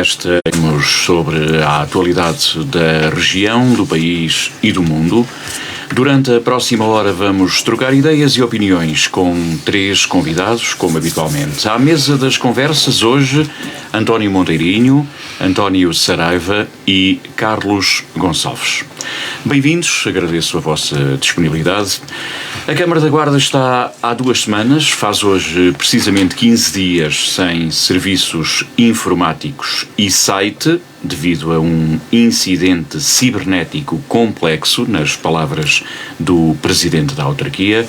Estamos sobre a atualidade da região, do país e do mundo. Durante a próxima hora vamos trocar ideias e opiniões com 3 convidados, como habitualmente. À mesa das conversas hoje, António Monteirinho, António Saraiva e Carlos Gonçalves. Bem-vindos, agradeço a vossa disponibilidade. A Câmara da Guarda está há 2 semanas, faz hoje precisamente 15 dias sem serviços informáticos e site, devido a um incidente cibernético complexo, nas palavras do Presidente da Autarquia.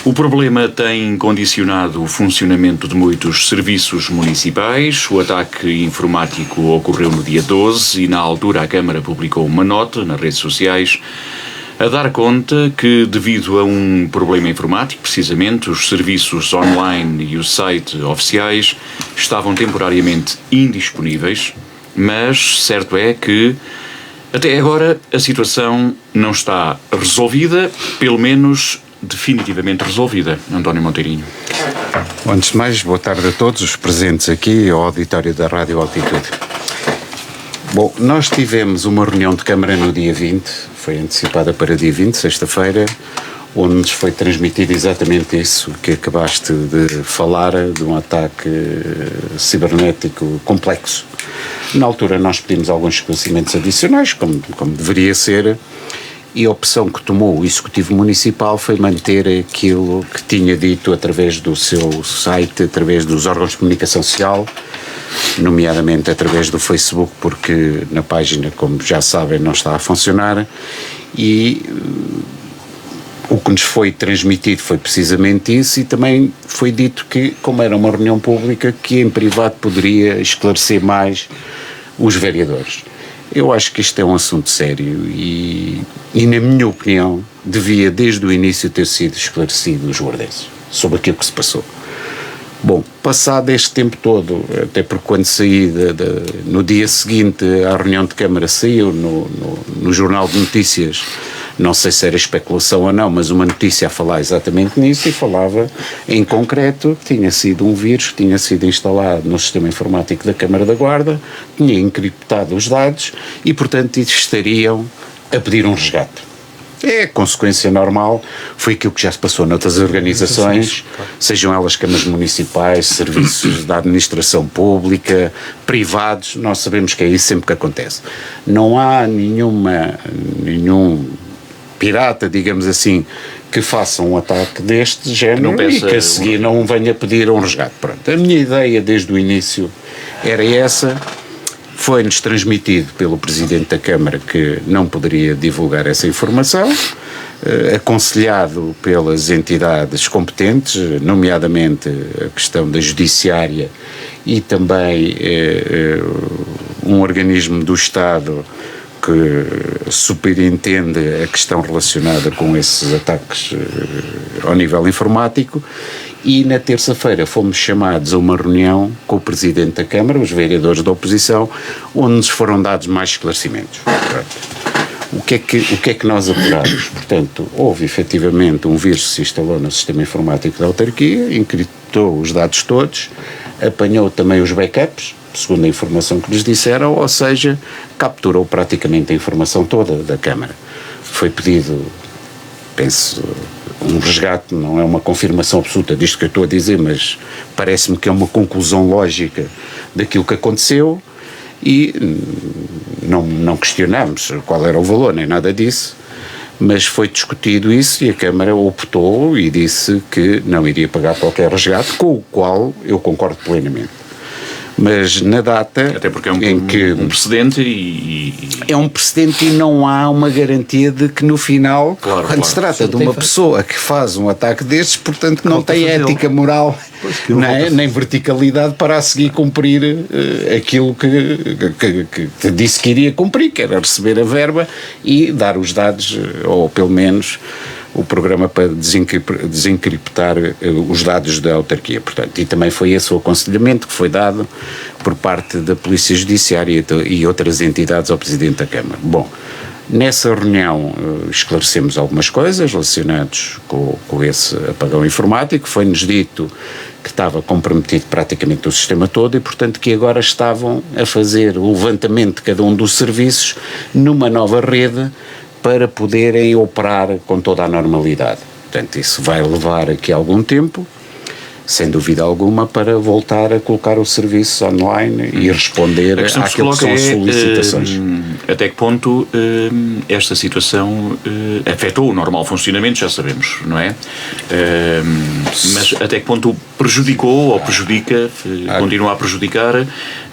O problema tem condicionado o funcionamento de muitos serviços municipais. O ataque informático ocorreu no dia 12 e, na altura, a Câmara publicou uma nota nas redes sociais a dar conta que, devido a um problema informático, precisamente, os serviços online e o site oficiais estavam temporariamente indisponíveis, mas certo é que, até agora, a situação não está resolvida, pelo menos definitivamente resolvida. António Monteirinho. Antes de mais, boa tarde a todos os presentes aqui ao auditório da Rádio Altitude. Bom, nós tivemos uma reunião de Câmara no dia 20, foi antecipada para dia 20, sexta-feira, onde nos foi transmitido exatamente isso que acabaste de falar, de um ataque cibernético complexo. Na altura nós pedimos alguns esclarecimentos adicionais, como deveria ser, e a opção que tomou o Executivo Municipal foi manter aquilo que tinha dito através do seu site, através dos órgãos de comunicação social, nomeadamente através do Facebook, porque na página, como já sabem, não está a funcionar, e o que nos foi transmitido foi precisamente isso, e também foi dito que, como era uma reunião pública, que em privado poderia esclarecer mais os vereadores. Eu acho que isto é um assunto sério e na minha opinião, devia desde o início ter sido esclarecido os guardenses sobre aquilo que se passou. Bom, passado este tempo todo, até porque quando saí no dia seguinte à reunião de Câmara saiu no Jornal de Notícias, não sei se era especulação ou não, mas uma notícia a falar exatamente nisso, e falava em concreto que tinha sido um vírus que tinha sido instalado no sistema informático da Câmara da Guarda, tinha encriptado os dados e, portanto, estariam a pedir um resgate. É a consequência normal, foi aquilo que já se passou noutras organizações, sejam elas câmaras municipais, serviços da administração pública, privados, nós sabemos que é isso sempre que acontece. Não há nenhum pirata, digamos assim, que faça um ataque deste género e que a seguir não venha pedir um resgate. Pronto, a minha ideia desde o início era essa. Foi-nos transmitido pelo Presidente da Câmara que não poderia divulgar essa informação, aconselhado pelas entidades competentes, nomeadamente a questão da Judiciária e também um organismo do Estado que superintende a questão relacionada com esses ataques ao nível informático. E na terça-feira fomos chamados a uma reunião com o Presidente da Câmara, os vereadores da oposição, onde nos foram dados mais esclarecimentos. O que é que nós apuramos? Portanto, houve efetivamente um vírus que se instalou no sistema informático da autarquia, encriptou os dados todos, apanhou também os backups, segundo a informação que nos disseram, ou seja, capturou praticamente a informação toda da Câmara. Foi pedido, penso, um resgate, não é uma confirmação absoluta disto que eu estou a dizer, mas parece-me que é uma conclusão lógica daquilo que aconteceu, e não questionamos qual era o valor, nem nada disso, mas foi discutido isso e a Câmara optou e disse que não iria pagar qualquer resgate, com o qual eu concordo plenamente. Mas na data até porque é um precedente é um precedente e não há uma garantia de que no final, quando se trata de uma pessoa que faz um ataque destes, portanto não tem ética moral nem verticalidade para a seguir cumprir aquilo que disse que iria cumprir, que era receber a verba e dar os dados, ou pelo menos o programa para desencriptar os dados da autarquia, portanto, e também foi esse o aconselhamento que foi dado por parte da Polícia Judiciária e outras entidades ao Presidente da Câmara. Bom, Nessa reunião esclarecemos algumas coisas relacionadas com esse apagão informático. Foi-nos dito que estava comprometido praticamente o sistema todo e, portanto, que agora estavam a fazer o levantamento de cada um dos serviços numa nova rede para poderem operar com toda a normalidade. Portanto, isso vai levar aqui algum tempo, sem dúvida alguma, para voltar a colocar o serviço online e responder àquilo que são as solicitações. Até que ponto esta situação afetou o normal funcionamento, já sabemos, não é? Mas até que ponto prejudicou ou prejudica, continua a prejudicar,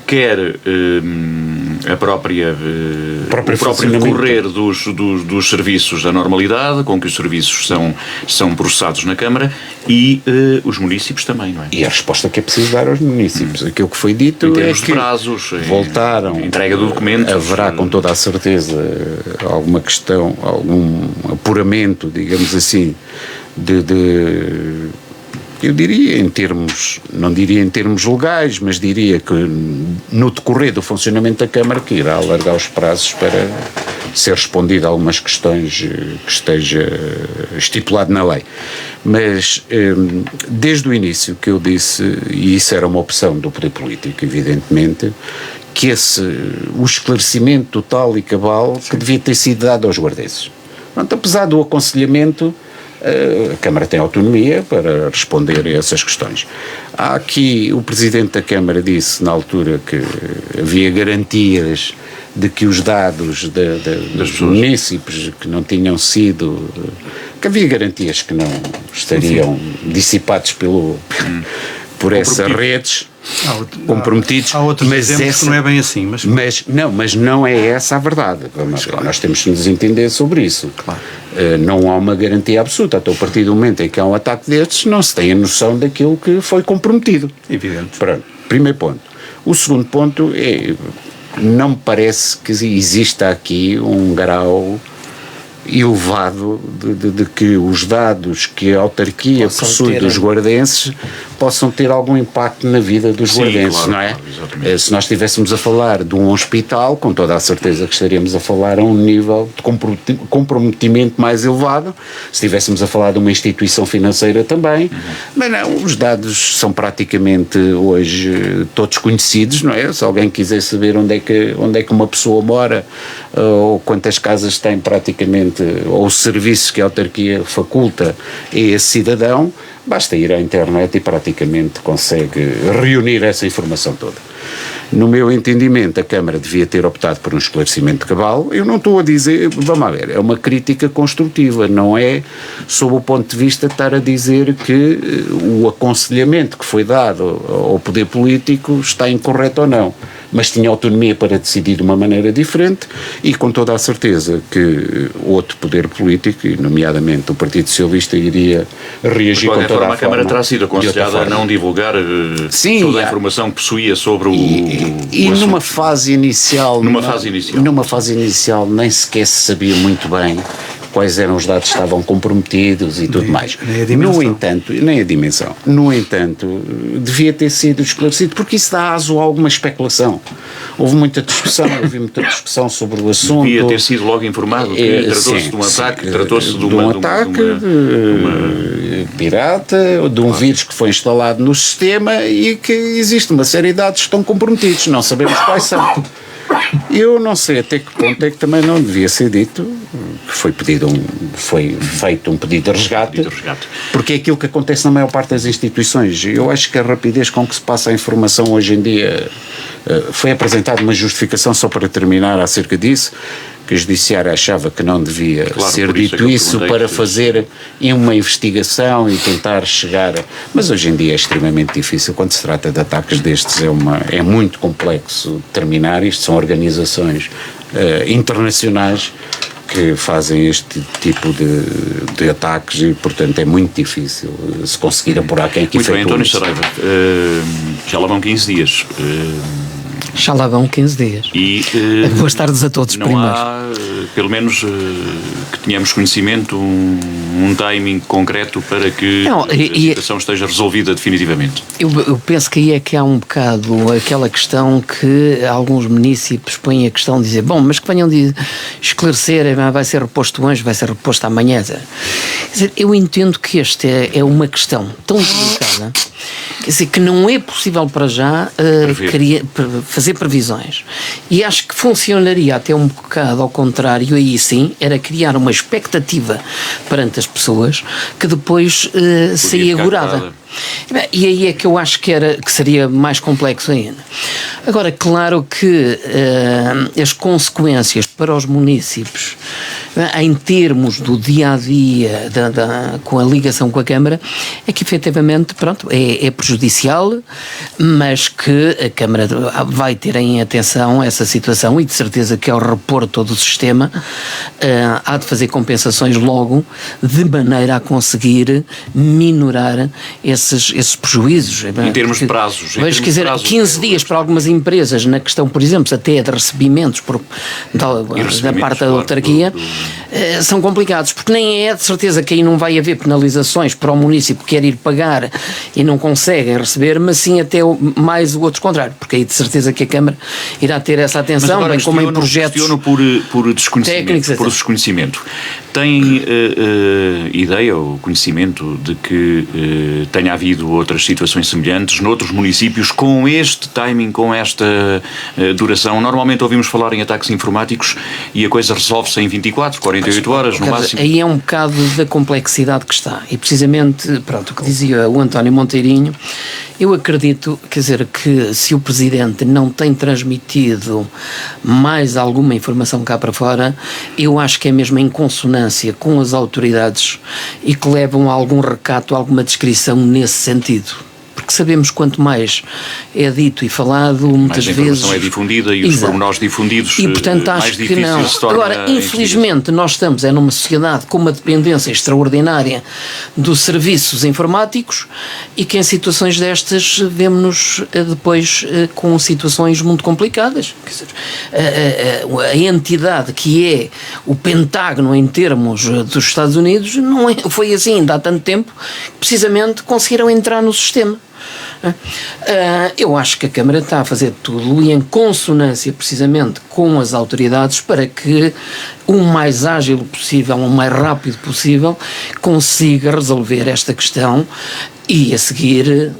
quer o próprio decorrer dos serviços da normalidade, com que os serviços são processados na Câmara, e os municípios também, não é? E a resposta que é preciso dar aos municípios. Aquilo que foi dito é que de prazos, voltaram, entrega do documento. Haverá com toda a certeza alguma questão, algum apuramento, digamos assim, eu diria em termos, não diria em termos legais, mas diria que no decorrer do funcionamento da Câmara que irá alargar os prazos para ser respondido a algumas questões que esteja estipulado na lei. Mas desde o início que eu disse, e isso era uma opção do poder político, evidentemente, que o esclarecimento total e cabal que devia ter sido dado aos guardenses. Pronto, apesar do aconselhamento, a Câmara tem autonomia para responder a essas questões. Há aqui, o Presidente da Câmara disse na altura que havia garantias de que os dados dos municípios que não tinham sido, que havia garantias que não estariam dissipados por essas redes comprometidos. Há outros exemplos que não é bem assim. Mas não é essa a verdade. Nós temos que nos entender sobre isso. Claro. Não há uma garantia absoluta. Até a partir do momento em que há um ataque destes, não se tem a noção daquilo que foi comprometido. Evidente. Pronto, primeiro ponto. O segundo ponto é, não me parece que exista aqui um grau elevado de que os dados que a autarquia possui dos guardenses possam ter algum impacto na vida dos guardenses, claro, não é? Claro, se nós estivéssemos a falar de um hospital, com toda a certeza que estaríamos a falar a um nível de comprometimento mais elevado, se estivéssemos a falar de uma instituição financeira também, mas não, os dados são praticamente hoje todos conhecidos, não é? Se alguém quiser saber onde é que uma pessoa mora, ou quantas casas tem praticamente, ou os serviços que a autarquia faculta a esse cidadão, basta ir à internet e praticamente consegue reunir essa informação toda. No meu entendimento, a Câmara devia ter optado por um esclarecimento cabal. Eu não estou a dizer, vamos lá ver, é uma crítica construtiva, não é sob o ponto de vista de estar a dizer que o aconselhamento que foi dado ao poder político está incorreto ou não, mas tinha autonomia para decidir de uma maneira diferente e com toda a certeza que outro poder político, e nomeadamente o Partido Socialista, iria reagir com toda a forma. A Câmara terá sido aconselhada a não divulgar toda a informação que possuía sobre e numa fase inicial, numa fase inicial nem sequer se sabia muito bem quais eram os dados que estavam comprometidos e tudo mais. Nem a dimensão. No entanto, devia ter sido esclarecido, porque isso dá aso a alguma especulação. Houve muita discussão sobre o assunto. Devia ter sido logo informado que tratou-se de um ataque, tratou-se de um ataque pirata, de um vírus que foi instalado no sistema e que existe uma série de dados que estão comprometidos. Não sabemos quais são. Eu não sei até que ponto é que também não devia ser dito que foi feito um pedido de resgate, porque é aquilo que acontece na maior parte das instituições. Eu acho que a rapidez com que se passa a informação hoje em dia, foi apresentada uma justificação, só para terminar, acerca disso, que a Judiciária achava que não devia ser dito isso para fazer uma investigação e tentar chegar. Mas hoje em dia é extremamente difícil, quando se trata de ataques destes, é muito complexo determinar. Isto são organizações internacionais que fazem este tipo de ataques e, portanto, é muito difícil se conseguir apurar quem é que efetua. Muito bem, António Saraiva, já lá vão 15 dias. Já lá vão 15 dias. E boas tardes a todos. Não primeiro. há, pelo menos, que tenhamos conhecimento, um timing concreto para que a situação esteja resolvida definitivamente. Eu penso que aí é que há um bocado aquela questão que alguns municípios põem a questão de dizer, bom, mas que venham de esclarecer, vai ser reposto hoje, vai ser reposto amanhã. Quer dizer, eu entendo que esta é uma questão tão delicada, quer dizer, que não é possível para já fazer previsões. E acho que funcionaria até um bocado ao contrário, aí sim, era criar uma expectativa perante as pessoas que depois saía agorada. E aí é que eu acho que seria mais complexo ainda. Agora, claro que as consequências para os municípios, em termos do dia-a-dia, com a ligação com a Câmara, é que efetivamente, pronto, é prejudicial, mas que a Câmara vai ter em atenção essa situação e de certeza que ao repor todo o sistema há de fazer compensações logo, de maneira a conseguir minorar esses prejuízos. Em termos de prazos. Mas, quer dizer, 15 dias para algumas empresas, na questão, por exemplo, até de recebimentos da parte da autarquia, são complicados, porque nem é de certeza que aí não vai haver penalizações para o município que quer ir pagar e não conseguem receber, mas sim até mais o outro contrário, porque aí de certeza que a Câmara irá ter essa atenção, bem como em projetos por desconhecimento. Tem ideia ou conhecimento de que tenha havido outras situações semelhantes noutros municípios com este timing, com esta duração? Normalmente ouvimos falar em ataques informáticos e a coisa resolve-se em 24, 48 horas no máximo. Aí é um bocado da complexidade que está. E precisamente, pronto, o que dizia o António Monteirinho, eu acredito, quer dizer, que se o Presidente não tem transmitido mais alguma informação cá para fora, eu acho que é mesmo em consonância com as autoridades e que levam a algum recato, alguma descrição nesse sentido. Porque sabemos quanto mais é dito e falado, muitas vezes... Mais a informação é difundida e os pormenores difundidos, e, portanto, mais acho difícil que não. se torna. Agora, infelizmente, nós estamos numa sociedade com uma dependência extraordinária dos serviços informáticos e que em situações destas vemos-nos depois com situações muito complicadas. Quer dizer, a entidade que é o Pentágono em termos dos Estados Unidos não foi assim ainda há tanto tempo que precisamente conseguiram entrar no sistema. Eu acho que a Câmara está a fazer tudo e em consonância precisamente com as autoridades para que o mais ágil possível, o mais rápido possível, consiga resolver esta questão e a seguir,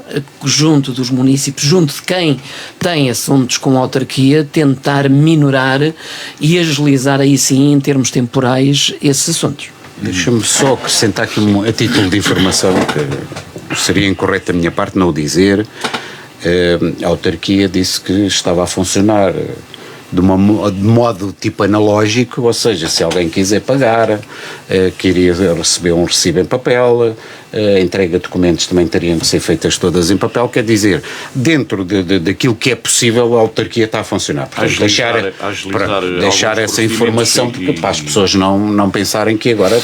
junto dos municípios, junto de quem tem assuntos com a autarquia, tentar minorar e agilizar aí sim, em termos temporais, esses assuntos. Deixa-me só acrescentar aqui a título de informação que seria incorreto da minha parte não o dizer. A autarquia disse que estava a funcionar de modo tipo analógico, ou seja, se alguém quiser pagar, que iria receber um recibo em papel, a entrega de documentos também teriam que ser feitas todas em papel, quer dizer, dentro daquilo que é possível, a autarquia está a funcionar. Portanto, deixar essa informação para as pessoas não pensarem que agora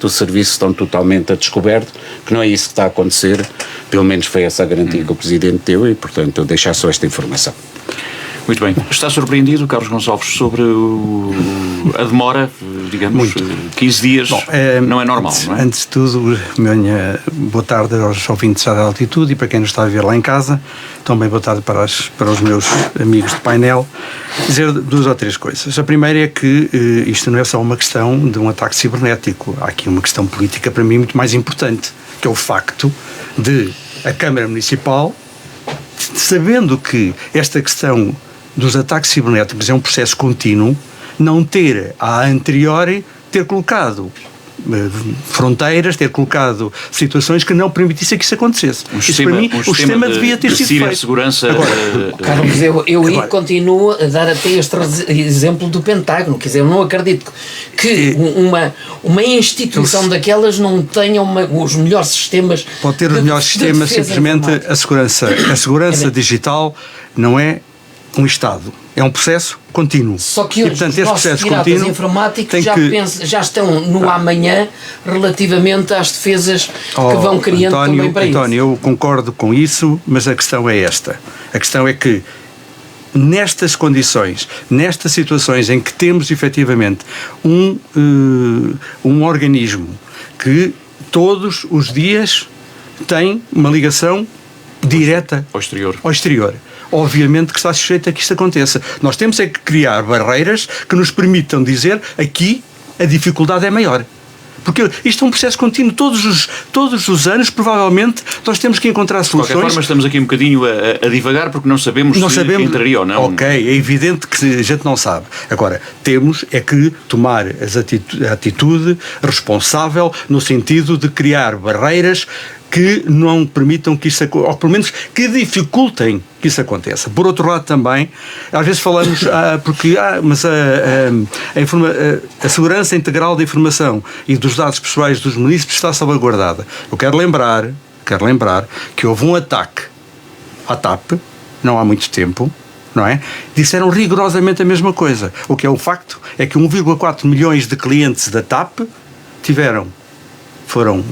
os serviços estão totalmente a descoberto, que não é isso que está a acontecer, pelo menos foi essa a garantia que o Presidente deu e, portanto, eu deixar só esta informação. Muito bem. Está surpreendido, Carlos Gonçalves, sobre a demora, digamos, muito. 15 dias? Bom, não é normal, não é? Antes de tudo, boa tarde aos ouvintes da Altitude e para quem nos está a ver lá em casa. Também boa tarde para os meus amigos de painel. Dizer duas ou três coisas. A primeira é que isto não é só uma questão de um ataque cibernético. Há aqui uma questão política, para mim, muito mais importante, que é o facto de a Câmara Municipal, sabendo que esta questão dos ataques cibernéticos é um processo contínuo, não ter a anteriori ter colocado fronteiras, ter colocado situações que não permitissem que isso acontecesse. Para mim, o sistema devia ter sido feito. Segurança. Carlos, eu continuo a dar até este exemplo do Pentágono. Quer dizer, eu não acredito que uma instituição daquelas não tenha os melhores sistemas. Pode ter os melhores sistemas, simplesmente a segurança digital não é um Estado. É um processo contínuo. Só que hoje, portanto, os nossos piratas informáticos já estão no amanhã relativamente às defesas que vão criando também para isso. António, eu concordo com isso, mas a questão é esta. A questão é que nestas condições, nestas situações em que temos efetivamente um organismo que todos os dias tem uma ligação direta ao exterior. Obviamente que está sujeito a que isto aconteça. Nós temos é que criar barreiras que nos permitam dizer aqui a dificuldade é maior. Porque isto é um processo contínuo. Todos os anos, provavelmente, nós temos que encontrar soluções. De qualquer forma, estamos aqui um bocadinho a divagar porque não sabemos se entraria ou não. Ok, é evidente que a gente não sabe. Agora, temos é que tomar a atitude responsável no sentido de criar barreiras que não permitam que isso aconteça, ou pelo menos que dificultem que isso aconteça. Por outro lado também, às vezes falamos, mas a segurança integral da informação e dos dados pessoais dos munícipes está salvaguardada. Eu quero lembrar que houve um ataque à TAP, não há muito tempo, não é? Disseram rigorosamente a mesma coisa. O que é o facto é que 1,4 milhões de clientes da TAP foram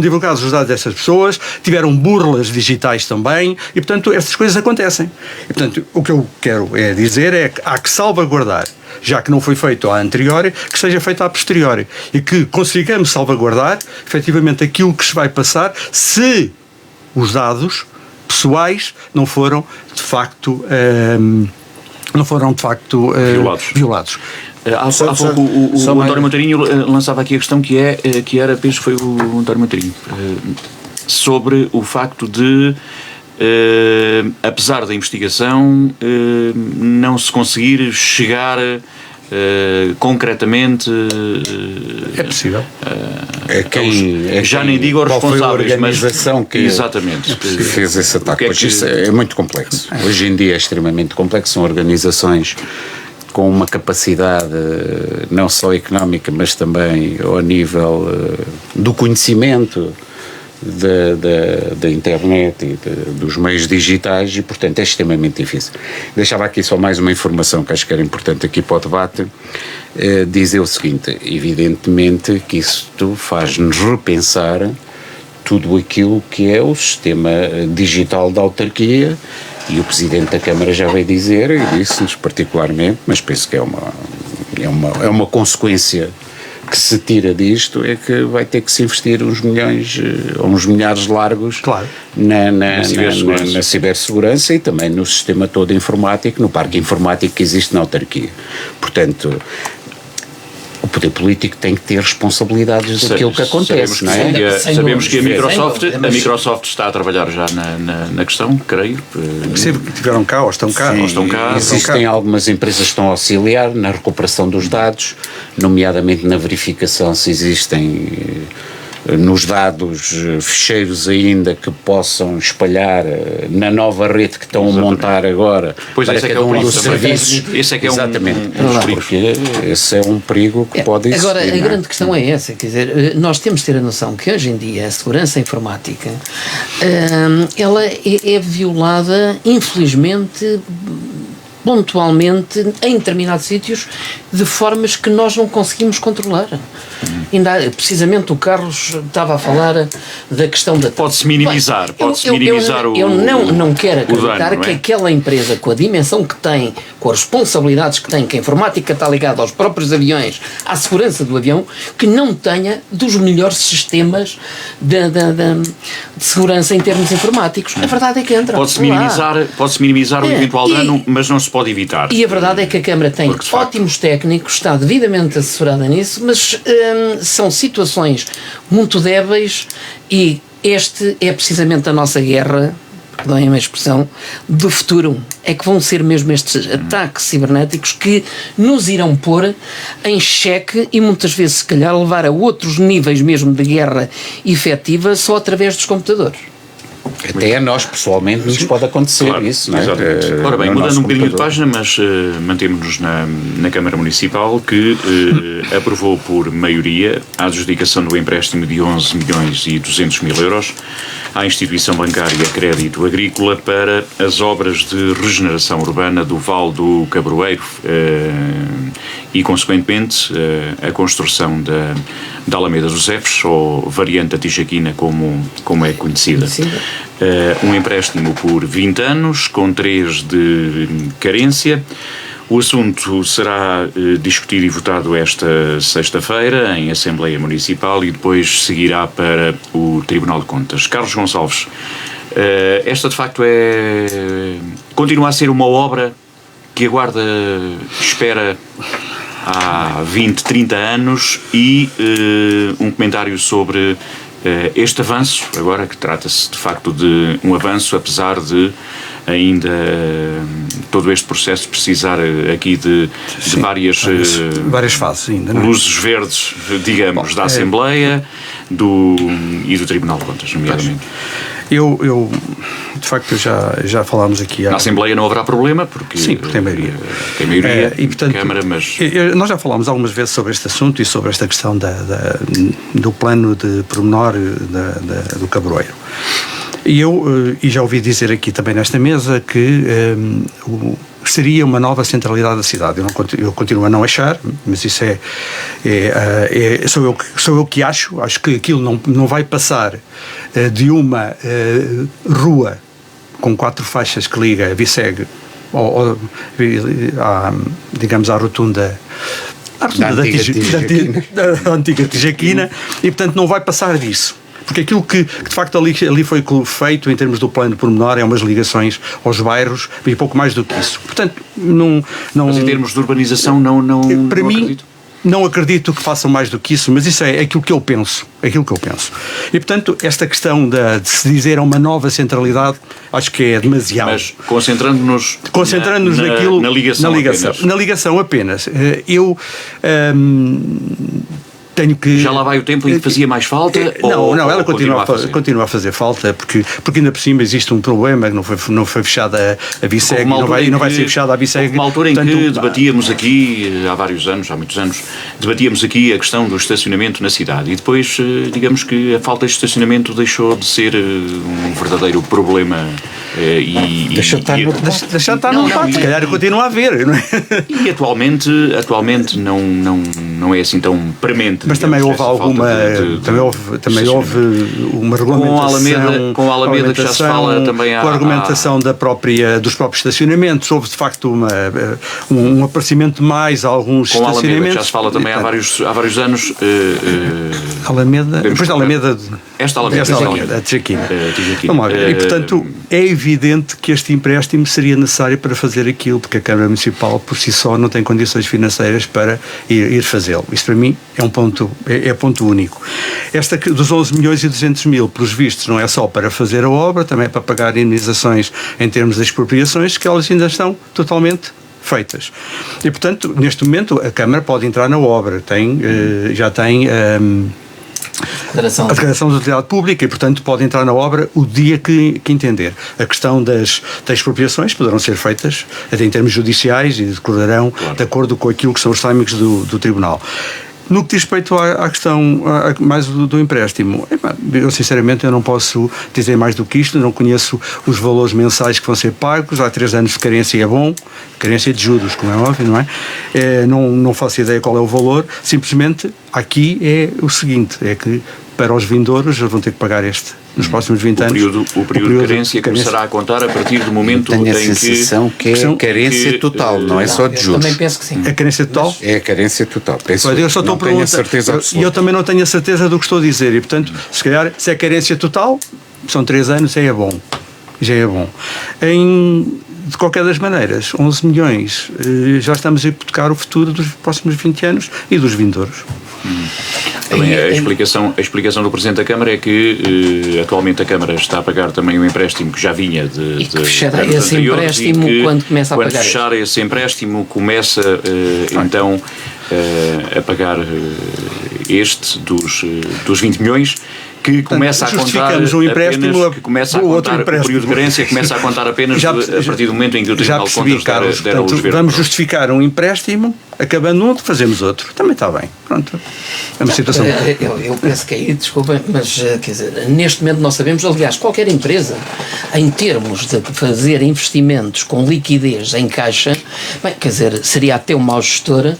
divulgados os dados dessas pessoas, tiveram burlas digitais também, e portanto estas coisas acontecem. E portanto o que eu quero dizer é que há que salvaguardar, já que não foi feito a anteriori, que seja feito a posteriori, e que consigamos salvaguardar efetivamente aquilo que se vai passar se os dados pessoais não foram de facto violados. Há pouco o António Montarinho lançava aqui a questão que era, penso que foi o António Montarinho, sobre o facto de, apesar da investigação, não se conseguir chegar concretamente. É possível. Já nem digo aos responsáveis, qual foi a organização que exatamente, fez esse ataque. Isso é muito complexo. Hoje em dia é extremamente complexo. São organizações com uma capacidade não só económica, mas também ao nível do conhecimento da internet e dos meios digitais, e portanto é extremamente difícil. Deixava aqui só mais uma informação que acho que era importante aqui para o debate, dizer o seguinte: evidentemente que isto faz-nos repensar tudo aquilo que é o sistema digital da autarquia. E o Presidente da Câmara já veio dizer, e disse-nos particularmente, mas penso que é uma consequência que se tira disto, é que vai ter que se investir uns milhões ou uns milhares largos, claro, na cibersegurança e também no sistema todo informático, no parque informático que existe na autarquia. Portanto, o poder político tem que ter responsabilidades daquilo que acontece, não é? Sabemos que a Microsoft está a trabalhar já na questão, creio. Tiveram cá ou estão cá. Existem algumas empresas que estão a auxiliar na recuperação dos dados, nomeadamente na verificação se existem nos dados ficheiros ainda que possam espalhar na nova rede que estão a montar agora, pois para cada um dos serviços. Esse é que é porque esse é um perigo que pode existir. Agora, a grande questão é essa, quer dizer, nós temos de ter a noção que hoje em dia a segurança informática ela é violada, infelizmente, pontualmente, em determinados sítios, de formas que nós não conseguimos controlar. Ainda, precisamente o Carlos estava a falar da questão da... Pode-se minimizar, eu não quero acreditar que aquela empresa, com a dimensão que tem, com as responsabilidades que tem, que a informática está ligada aos próprios aviões, à segurança do avião, que não tenha dos melhores sistemas de segurança em termos informáticos. A verdade é que entra. Pode-se minimizar o eventual dano, mas não se pode evitar. E a verdade é que a Câmara tem ótimos técnicos, está devidamente assessorada nisso, mas são situações muito débeis e este é precisamente a nossa guerra, perdoem a expressão, do futuro. É que vão ser mesmo estes ataques cibernéticos que nos irão pôr em xeque e muitas vezes, se calhar, levar a outros níveis mesmo de guerra efetiva só através dos computadores. Até a nós, pessoalmente, nos pode acontecer isso, não é? Ora bem, mudando um bocadinho de página, mas mantemos-nos na Câmara Municipal, que aprovou por maioria a adjudicação do empréstimo de 11 milhões e 200 mil euros à instituição bancária Crédito Agrícola para as obras de regeneração urbana do Vale do Cabroeiro e, consequentemente, a construção da Alameda dos Efes, ou variante da Tijaquina, como é conhecida. Um empréstimo por 20 anos, com 3 de carência. O assunto será discutido e votado esta sexta-feira em Assembleia Municipal e depois seguirá para o Tribunal de Contas. Carlos Gonçalves, esta de facto continua a ser uma obra que aguarda espera há 20, 30 anos e um comentário sobre este avanço, agora que trata-se de facto de um avanço, apesar de ainda todo este processo precisar aqui de várias fases ainda, não é? Luzes verdes, digamos, da Assembleia e do Tribunal de Contas, nomeadamente. Eu de facto, já falámos aqui... Na Assembleia não haverá problema, porque... Sim, porque tem maioria. Tem maioria e, portanto, Câmara, mas... Nós já falámos algumas vezes sobre este assunto e sobre esta questão do plano de pormenor do Cabroeiro. E já ouvi dizer aqui também nesta mesa que seria uma nova centralidade da cidade. Eu continuo a não achar, mas isso sou eu que acho que aquilo não vai passar de uma rua com 4 faixas que liga a Viceg digamos à rotunda da antiga Tijaquina, e portanto não vai passar disso. Porque aquilo que de facto ali foi feito em termos do plano de pormenor é umas ligações aos bairros e pouco mais do que isso. Portanto, não mas em termos de urbanização para mim, acredito. Não acredito que façam mais do que isso, mas isso é aquilo que eu penso. E, portanto, esta questão de se dizer uma nova centralidade, acho que é demasiado. Mas concentrando-nos naquilo... Na ligação apenas. Eu... tenho que... Já lá vai o tempo em que fazia mais falta? Ela continua a fazer falta, porque ainda por cima existe um problema, que não foi fechada a Viceg, não vai ser fechada a Viceg. Uma altura em que debatíamos aqui, há muitos anos, debatíamos aqui a questão do estacionamento na cidade, e depois, digamos que a falta de estacionamento deixou de ser um verdadeiro problema. Deixa estar no debate, se calhar continua a haver, não é? E atualmente não é assim tão premente. Mas também houve também houve uma regulamentação com a Alameda que já se fala também com a argumentação dos próprios estacionamentos. Houve de facto um aparecimento de mais alguns com estacionamentos. Com a Alameda já se fala também há vários anos. Alameda, depois da Alameda, esta Alameda, a Tijaquina. Vamos lá ver. E portanto é evidente que este empréstimo seria necessário para fazer aquilo, porque a Câmara Municipal por si só não tem condições financeiras para ir fazê-lo. Isto para mim é um ponto único. Esta dos 11 milhões e 200 mil, pelos vistos, não é só para fazer a obra, também é para pagar indenizações em termos de expropriações, que elas ainda estão totalmente feitas. E, portanto, neste momento, a Câmara pode entrar na obra, já tem a declaração de utilidade pública e, portanto, pode entrar na obra o dia que entender. A questão das expropriações poderão ser feitas até em termos judiciais e decorrerão de acordo com aquilo que são os timings do Tribunal. No que diz respeito à questão mais do empréstimo, eu sinceramente não posso dizer mais do que isto, não conheço os valores mensais que vão ser pagos, há 3 anos de carência é bom, carência de juros, como é óbvio, não é? Não faço ideia qual é o valor, simplesmente aqui é o seguinte, é que para os vindouros eles vão ter que pagar nos próximos 20 anos. O período de carência começará a contar a partir do momento em que... Tenho a sensação que é carência total, não é só de juros. Também penso que sim. É carência total? É a carência total. Eu só estou tenho a certeza absoluta. E eu também não tenho a certeza do que estou a dizer. E, portanto, se calhar, se é carência total, são 3 anos, já é bom. De qualquer das maneiras, 11 milhões, já estamos a hipotecar o futuro dos próximos 20 anos e dos vindouros. Também a explicação do Presidente da Câmara é que atualmente a Câmara está a pagar também um empréstimo que já vinha de que fechará esse empréstimo quando começa a pagar. Quando fechar esse empréstimo começa então a pagar este dos 20 milhões que começa a contar um empréstimo, apenas, que começa a contar o período de carência começa a contar apenas a partir do momento em que o Tribunal de Contas der a luz verde. Vamos justificar um empréstimo, acabando um, fazemos outro. Também está bem. Pronto. É uma situação. Eu penso que aí, desculpem, mas quer dizer, neste momento nós sabemos, aliás, qualquer empresa, em termos de fazer investimentos com liquidez em caixa, bem, quer dizer, seria até um mau gestor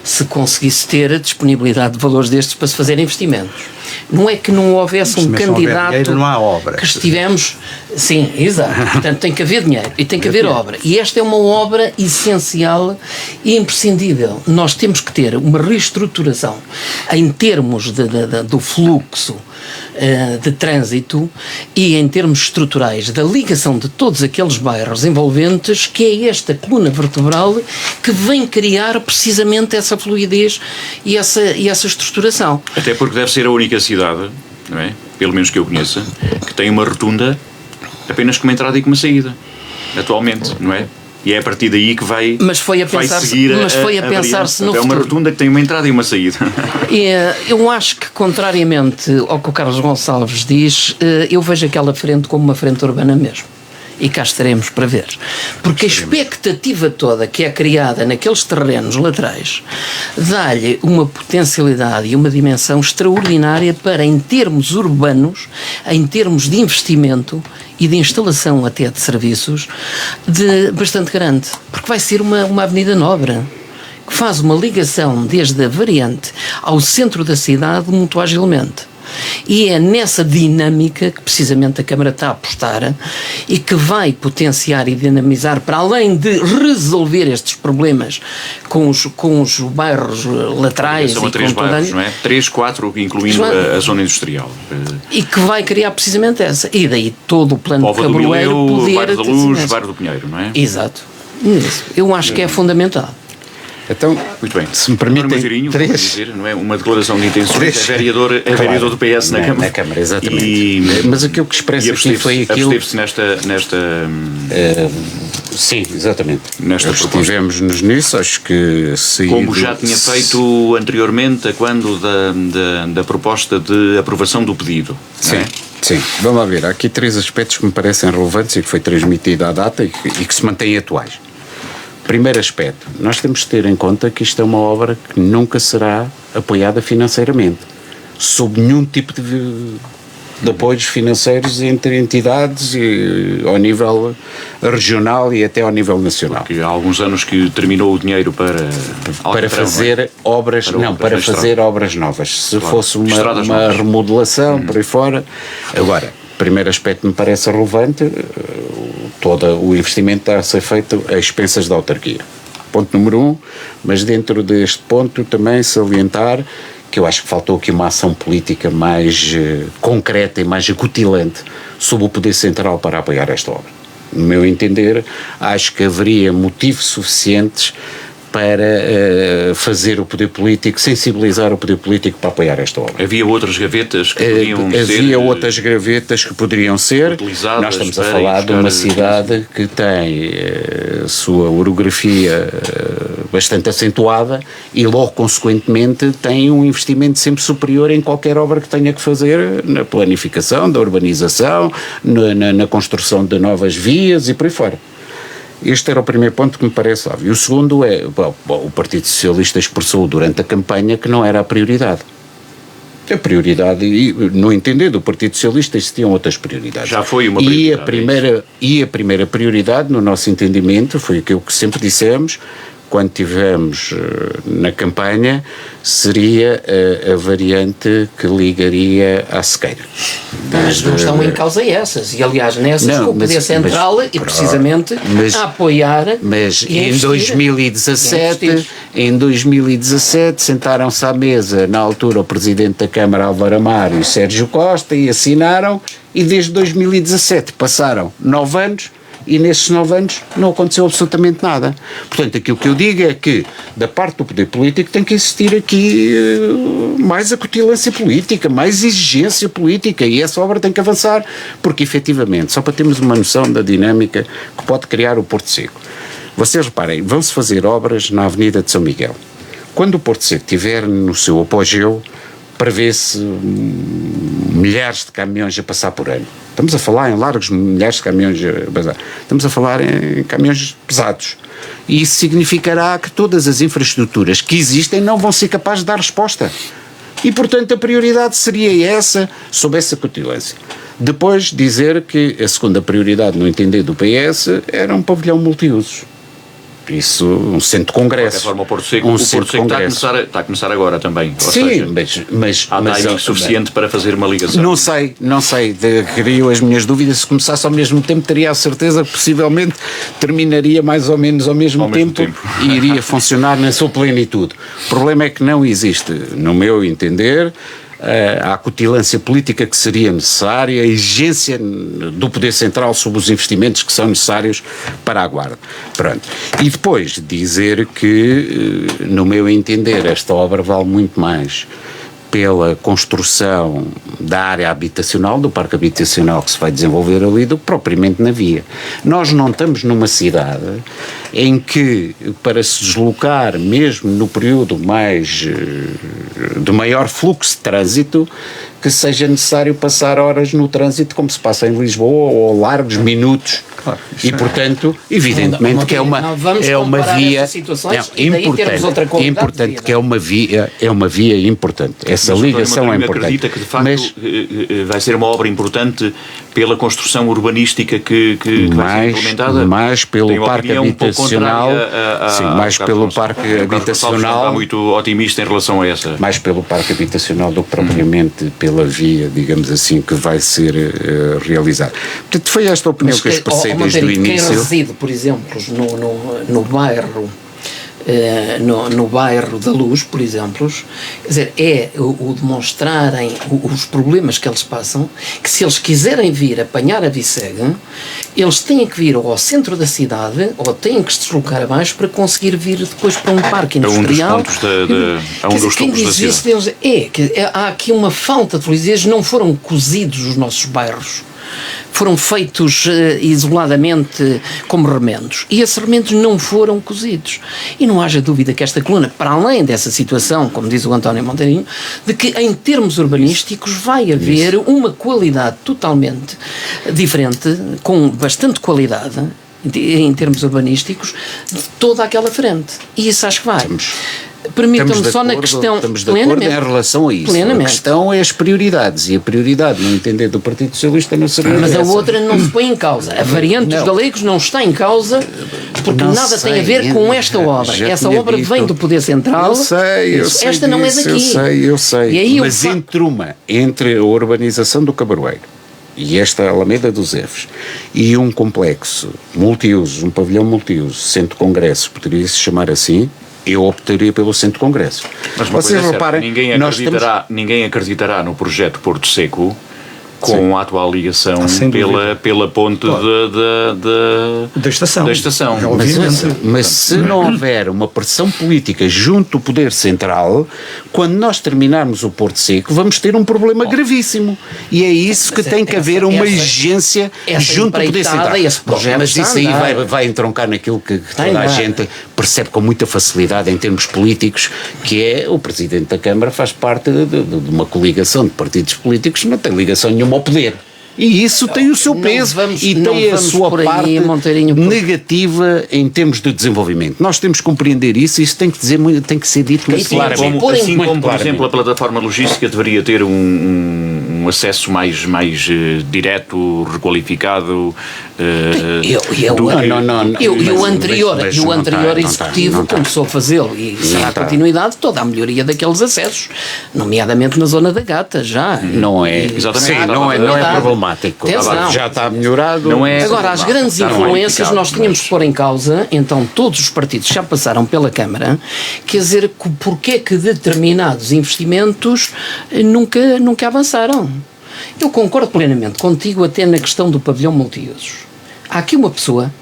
se conseguisse ter a disponibilidade de valores destes para se fazer investimentos. Não é que não houvesse um candidato dinheiro, não há obra. Que estivemos... Sim, exato. Portanto, tem que haver dinheiro e tem que haver obra. E esta é uma obra essencial e imprescindível. Nós temos que ter uma reestruturação em termos do fluxo de trânsito e em termos estruturais da ligação de todos aqueles bairros envolventes, que é esta coluna vertebral que vem criar precisamente essa fluidez e essa estruturação. Até porque deve ser a única cidade, não é? Pelo menos que eu conheça, que tem uma rotunda apenas com uma entrada e com uma saída, atualmente, não é? E é a partir daí que vai seguir pensar-se no futuro. É uma rotunda que tem uma entrada e uma saída. Eu acho que, contrariamente ao que o Carlos Gonçalves diz, eu vejo aquela frente como uma frente urbana mesmo. E cá estaremos para ver. Porque a expectativa toda que é criada naqueles terrenos laterais dá-lhe uma potencialidade e uma dimensão extraordinária para, em termos urbanos, em termos de investimento e de instalação até de serviços, bastante grande. Porque vai ser uma avenida nobre, que faz uma ligação desde a variante ao centro da cidade muito agilmente. E é nessa dinâmica que precisamente a Câmara está a apostar e que vai potenciar e dinamizar, para além de resolver estes problemas com os bairros laterais. São e três com bairros, não é? 3, 4, incluindo a zona industrial. E que vai criar precisamente essa. E daí todo o plano de Cabroeiro poder... Bairro da Luz, Bairro do Pinheiro, não é? Exato. Eu acho que é fundamental. Então, muito bem. Se me permitem, não é? Uma declaração de intenções. É vereador do PS na Câmara. Na Câmara, exatamente. Mas aquilo que expressa aqui foi aquilo... absteve-se nesta sim, exatamente. Nesta proposta. Estivemos-nos nisso, acho que... Como já tinha feito anteriormente, a quando da proposta de aprovação do pedido. Sim. Sim, vamos lá ver. Há aqui 3 aspectos que me parecem relevantes e que foi transmitido à data e que se mantêm atuais. Primeiro aspecto, nós temos de ter em conta que isto é uma obra que nunca será apoiada financeiramente, sob nenhum tipo de apoios financeiros entre entidades ao nível regional e até ao nível nacional. Porque há alguns anos que terminou o dinheiro para fazer obras, para fazer obras novas. Se fosse uma remodelação por aí fora. Agora, primeiro aspecto me parece relevante, todo o investimento está a ser feito a expensas da autarquia. Ponto número 1, mas dentro deste ponto também salientar que eu acho que faltou aqui uma ação política mais concreta e mais acutilante sobre o Poder Central para apoiar esta obra. No meu entender, acho que haveria motivos suficientes para fazer o poder político, sensibilizar o poder político para apoiar esta obra. Havia outras gavetas que poderiam ser... Havia outras gavetas que poderiam ser. Nós estamos a falar de uma cidade que tem sua orografia bastante acentuada e logo, consequentemente, tem um investimento sempre superior em qualquer obra que tenha que fazer na planificação, da urbanização, na construção de novas vias e por aí fora. Este era o primeiro ponto que me parece óbvio. O segundo é, o Partido Socialista expressou durante a campanha que não era a prioridade. A prioridade, e no entender do Partido Socialista existiam outras prioridades. Já foi uma prioridade. E a primeira prioridade, no nosso entendimento, foi aquilo que sempre dissemos, quando tivemos na campanha, seria a variante que ligaria à Sequeira. Mas não estão em causa essas, e aliás nessas com o Poder Central e precisamente a apoiar. Mas em 2017 sentaram-se à mesa, na altura o Presidente da Câmara Álvaro Amaro e o Sérgio Costa, e assinaram, e desde 2017 passaram 9 anos, e nesses 9 anos não aconteceu absolutamente nada. Portanto, aquilo que eu digo é que, da parte do poder político, tem que existir aqui mais acutilância política, mais exigência política, e essa obra tem que avançar, porque efetivamente, só para termos uma noção da dinâmica que pode criar o Porto Seco. Vocês reparem, vão-se fazer obras na Avenida de São Miguel. Quando o Porto Seco estiver no seu apogeu, prevê-se milhares de caminhões a passar por ano. Estamos a falar em largos milhares de caminhões a passar. Estamos a falar em caminhões pesados. E isso significará que todas as infraestruturas que existem não vão ser capazes de dar resposta. E, portanto, a prioridade seria essa, sob essa cutilância. Depois, dizer que a segunda prioridade, no entender do PS, era um pavilhão multiusos. Isso, um centro de congressos. De qualquer forma, o Porto Seco, está a começar agora também. Sim, mas há timing suficiente para fazer uma ligação. Não sei, criou as minhas dúvidas. Se começasse ao mesmo tempo, teria a certeza que possivelmente terminaria mais ou menos ao mesmo tempo e iria funcionar na sua plenitude. O problema é que não existe, no meu entender, a acutilância política que seria necessária, a exigência do Poder Central sobre os investimentos que são necessários para a Guarda. Pronto. E depois dizer que, no meu entender, esta obra vale muito mais pela construção da área habitacional, do parque habitacional que se vai desenvolver ali, do que propriamente na via. Nós não estamos numa cidade em que, para se deslocar, mesmo no período de maior fluxo de trânsito, que seja necessário passar horas no trânsito como se passa em Lisboa, ou largos minutos. Claro, e, portanto, evidentemente que é uma via importante, que é uma via importante. Essa ligação é importante. Acredita que, de facto, vai ser uma obra importante pela construção urbanística que vai ser implementada? Mais pelo parque habitacional. Mais pelo parque habitacional. Está muito otimista em relação a essa. Mais pelo parque habitacional do que propriamente pela via, digamos assim, que vai ser realizada. Portanto, foi esta a opinião que eu expressei desde o início. Quem reside, por exemplo, no bairro da Luz, por exemplo, quer dizer, é o demonstrarem os problemas que eles passam, que se eles quiserem vir apanhar a Viceg, eles têm que vir ao centro da cidade ou têm que se deslocar abaixo para conseguir vir depois para um parque industrial. A um dos tubos da cidade. Há aqui uma falta de fluidez, não foram cozidos os nossos bairros. Foram feitos isoladamente como remendos. E esses remendos não foram cozidos. E não haja dúvida que esta coluna, para além dessa situação, como diz o António Monteirinho, de que em termos urbanísticos vai haver uma qualidade totalmente diferente, com bastante qualidade, em termos urbanísticos, de toda aquela frente. E isso acho que vai. Permitam-me só na questão... Estamos de acordo em relação a isso. A questão é as prioridades. E a prioridade, no entender do Partido Socialista, não seria Mas a outra não se põe em causa. A variante dos galegos não está em causa porque nada tem a ver com esta obra. Essa obra vem do Poder Central. Eu sei esta não é daqui. Eu sei. E aí mas entre a urbanização do Cabaroeiro e esta Alameda dos Eves e um complexo multiusos, um pavilhão multiusos, centro de congressos, poderia-se chamar assim, eu optaria pelo centro de congressos. Mas vocês reparem, ninguém acreditará no projeto Porto Seco com a atual ligação pela ponte da estação. Mas se não houver uma pressão política junto do Poder Central, quando nós terminarmos o Porto Seco, vamos ter um problema gravíssimo. E é isso que tem que haver uma exigência junto do Poder Central. Mas isso aí vai entroncar naquilo que toda a gente percebe com muita facilidade em termos políticos, que é o Presidente da Câmara faz parte de uma coligação de partidos políticos que não tem ligação nenhuma ao poder. E isso tem o seu peso e tem a sua parte negativa em termos de desenvolvimento. Nós temos que compreender isso e isso tem que ser dito muito claramente. Assim como, por exemplo, a plataforma logística deveria ter um acesso mais direto, requalificado. O anterior executivo começou a fazê-lo e será a continuidade toda a melhoria daqueles acessos, nomeadamente na zona da Gata, já. Não é. Exatamente. Não é problemático. Já está melhorado. Agora, as grandes influências nós tínhamos que pôr em causa, então todos os partidos já passaram pela Câmara, quer dizer, porque é que determinados investimentos nunca avançaram. Eu concordo plenamente contigo até na questão do pavilhão multiusos. Há aqui uma pessoa,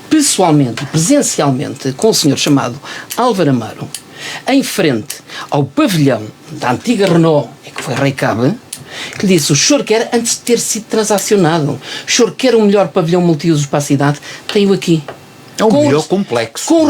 pessoalmente, presencialmente, com um senhor chamado Álvaro Amaro, em frente ao pavilhão da antiga Renault, que foi Rei Cabe, que lhe disse: o senhor quer, antes de ter sido transacionado, o senhor quer o melhor pavilhão multiusos para a cidade, tem-o aqui. É um melhor complexo. Com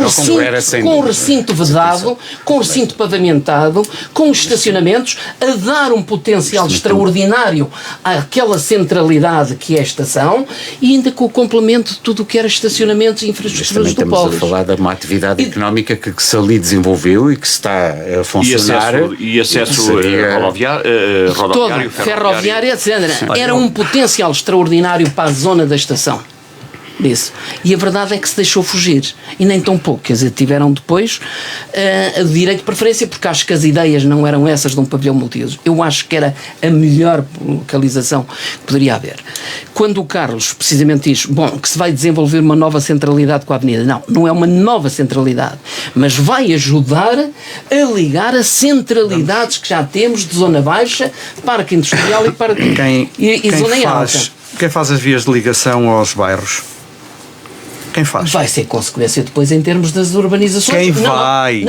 recinto vedado, com recinto pavimentado, com estacionamentos, a dar um potencial extraordinário àquela centralidade que é a estação e ainda com o complemento de tudo o que era estacionamentos e infraestruturas do Polis. Estamos a falar de uma atividade económica que se ali desenvolveu e que está a funcionar. E acesso rodoviário, ferroviário, etc. Era um potencial extraordinário para a zona da estação. Disso. E a verdade é que se deixou fugir. E nem tão pouco. Quer dizer, tiveram depois direito de preferência, porque acho que as ideias não eram essas de um pavilhão multiuso. Eu acho que era a melhor localização que poderia haver. Quando o Carlos precisamente diz, que se vai desenvolver uma nova centralidade com a avenida. Não, não é uma nova centralidade, mas vai ajudar a ligar as centralidades que já temos de zona baixa, parque industrial e parque e zona alta. Quem faz as vias de ligação aos bairros? Quem faz? Vai ser consequência depois em termos das urbanizações. Quem vai?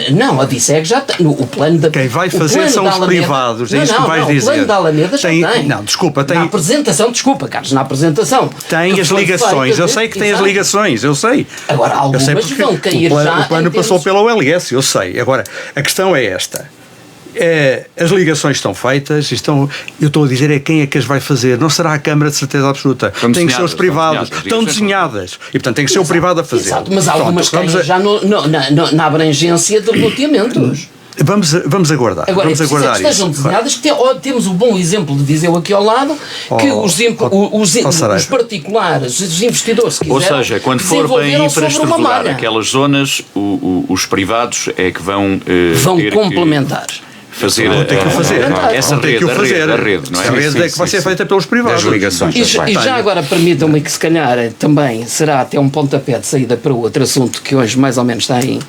Não, a DICEG já tem. O plano da. Quem vai fazer são os privados, é isso que vais dizer. O plano da Alameda já tem. Não, desculpa, tem. Na apresentação, Carlos, na apresentação. Tem as ligações, eu sei que tem as ligações, eu sei. Agora, algumas vão cair já. O plano passou pela OLS, eu sei. Agora, a questão é esta. As ligações estão feitas, eu estou a dizer quem é que as vai fazer. Não será a Câmara de certeza absoluta. Tem que ser os privados. Estão desenhadas. E portanto tem que ser o privado a fazer. Exato, mas algumas caem já na abrangência de loteamentos. Vamos aguardar. Agora, vamos aguardar que estejam desenhadas, que temos o bom exemplo de Viseu aqui ao lado, que os particulares, os investidores, se quiserem, ou seja, quando for bem infraestruturar aquelas zonas, os privados é que vão complementar. Fazer essa rede, a rede, não é? A rede é que vai ser feita pelos privados. Das ligações. E já agora permitam-me que se calhar também será até um pontapé de saída para outro assunto que hoje mais ou menos está aí.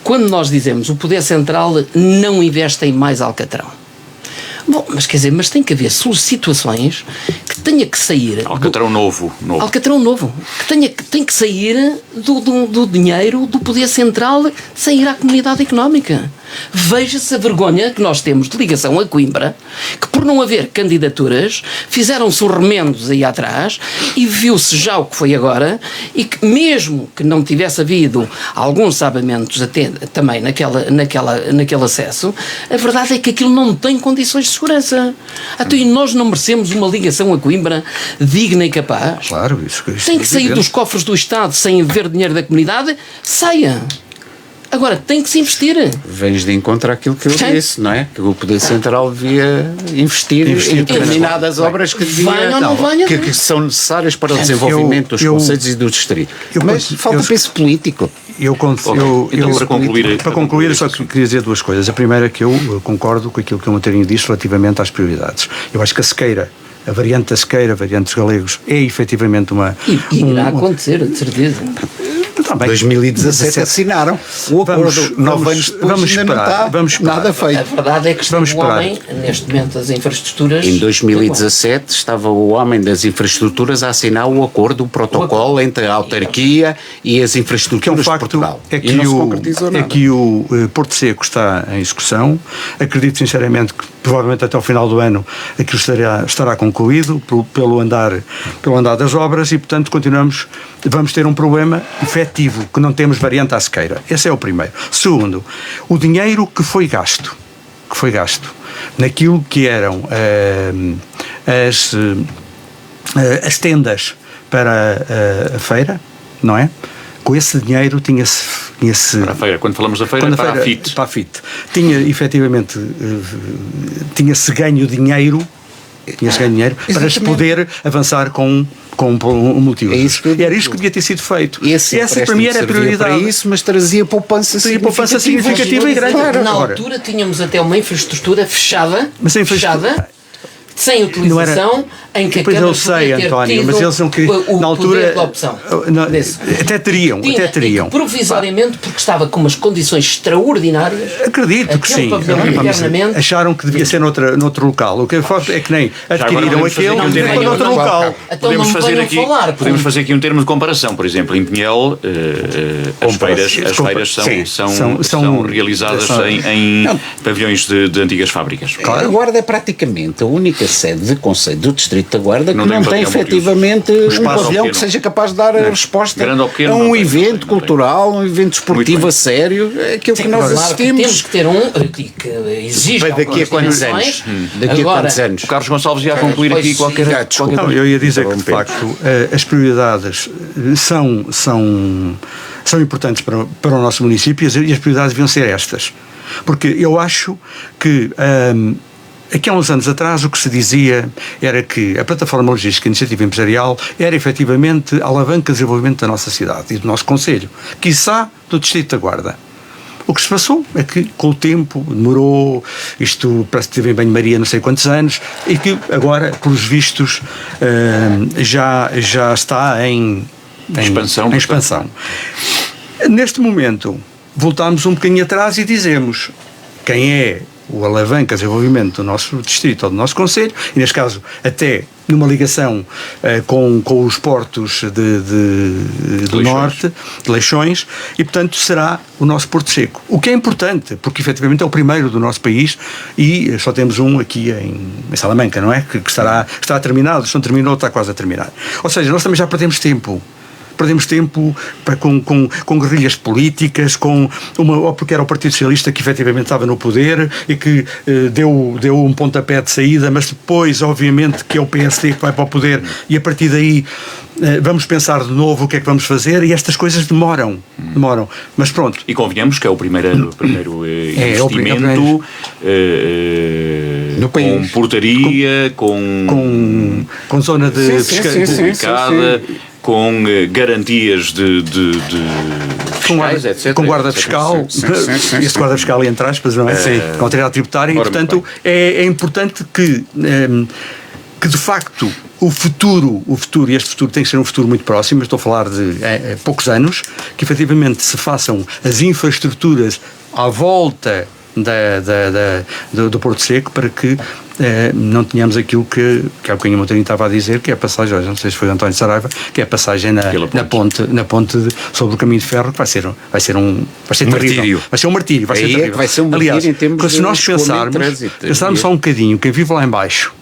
Quando nós dizemos o Poder Central não investe em mais Alcatrão. Bom, mas quer dizer, mas tem que haver situações que tenha que sair... Alcatrão novo. Alcatrão novo. Que tem que sair do dinheiro do Poder Central, sair à comunidade económica. Veja-se a vergonha que nós temos de ligação a Coimbra, que por não haver candidaturas, fizeram-se os remendos aí atrás e viu-se já o que foi agora e que mesmo que não tivesse havido alguns sabamentos até também naquele acesso, a verdade é que aquilo não tem condições de segurança. Até e nós não merecemos uma ligação a Coimbra digna e capaz. Claro, isso tem que sair dos cofres do Estado sem haver dinheiro da comunidade, saia. Agora, tem que se investir. Vens de encontro àquilo que eu disse, não é? Que o Poder Central devia investir em determinadas obras que são necessárias para o desenvolvimento dos concelhos e do distrito. Mas falta peso político. Para concluir, só queria dizer duas coisas. A primeira é que eu concordo com aquilo que o Moteirinho disse relativamente às prioridades. Eu acho que a variante da Sequeira, a variante dos Galegos, é efetivamente uma... E irá acontecer, de certeza. Em 2017 assinaram o acordo, 9 anos depois vamos esperar. Nada feito. A verdade é que o homem, neste momento, das infraestruturas... Em 2017 estava o homem das infraestruturas a assinar o acordo, o protocolo entre a autarquia e as infraestruturas de Portugal. É que o Porto Seco está em execução. Acredito sinceramente que provavelmente até ao final do ano aquilo estará concluído pelo andar das obras e, portanto, vamos ter um problema efetivo, que não temos variante à Sequeira. Esse é o primeiro. Segundo, o dinheiro que foi gasto naquilo que eram as tendas para a feira, não é? Com esse dinheiro tinha-se... Para a feira, quando falamos da feira, para a FIT. Para a FIT. Tinha-se ganho dinheiro para se poder avançar com um motivo. Era isso que devia ter sido feito. Essa para mim era a prioridade. Para isso, mas trazia poupança significativa e grande. Na altura tínhamos até uma infraestrutura fechada, sem utilização, em que a Câmara podia ter António, mas eles não queriam, na altura, da opção. Até teriam. Provisoriamente, porque estava com umas condições extraordinárias. Acredito que sim. Acharam que devia ser noutro local. O que é forte é que nem adquiriram aquele e foi noutro local. Podemos fazer aqui um termo de comparação. Por exemplo, em Pinhel, as feiras são realizadas em pavilhões de antigas fábricas. A Guarda é praticamente a única sede de concelho do distrito Distrito da Guarda que Não não tem tem pavilhão efetivamente multiuso. um Espaço pavilhão pequeno. que seja capaz de dar a resposta Grande ou pequeno, a um não tem, evento não tem. cultural, um evento esportivo a sério, é aquilo que nós Claro que assistimos. temos que ter um que exige Bem, daqui a quantos anos? Daqui a quantos anos? O Carlos Gonçalves ia concluir aqui qualquer desculpa. Não, eu ia dizer que, de facto, as prioridades são importantes para o nosso município e as prioridades deviam ser estas. Porque eu acho que aqui há uns anos atrás o que se dizia era que a plataforma logística e iniciativa empresarial era efetivamente a alavanca de desenvolvimento da nossa cidade e do nosso concelho, quiçá do Distrito da Guarda. O que se passou é que, com o tempo, demorou, isto parece que teve em banho-maria não sei quantos anos, e que agora, pelos vistos, já está em expansão. Neste momento, voltamos um bocadinho atrás e dizemos quem é o alavanca de desenvolvimento do nosso distrito ou do nosso concelho, e neste caso até numa ligação com os portos do Norte, de Leixões, e portanto será o nosso Porto Seco. O que é importante, porque efetivamente é o primeiro do nosso país e só temos um aqui em Salamanca, não é? Que está terminado, se não terminou, está quase a terminar. Ou seja, nós também já perdemos tempo com guerrilhas políticas, ou porque era o Partido Socialista que efetivamente estava no poder e que deu um pontapé de saída, mas depois, obviamente, que é o PSD que vai para o poder e a partir daí vamos pensar de novo o que é que vamos fazer e estas coisas demoram, mas pronto. E convenhamos que é o primeiro investimento no país. Com portaria, com zona de publicada, com garantias de fiscais, etc. Com guarda fiscal, este guarda fiscal entre aspas, não é? Com autoridade tributária, e portanto é importante que de facto o futuro, e este futuro tem que ser um futuro muito próximo, estou a falar de poucos anos, que efetivamente se façam as infraestruturas à volta do Porto Seco para que não tenhamos aquilo que há bocadinho o Montarinho estava a dizer, que é a passagem, não sei se foi o António Saraiva, que é a passagem na ponte sobre o caminho de ferro, que vai ser terrível. Vai ser um martírio. Vai ser terrível. Vai ser um martírio. Aliás, em termos se nós pensarmos só um bocadinho, quem vive lá em baixo,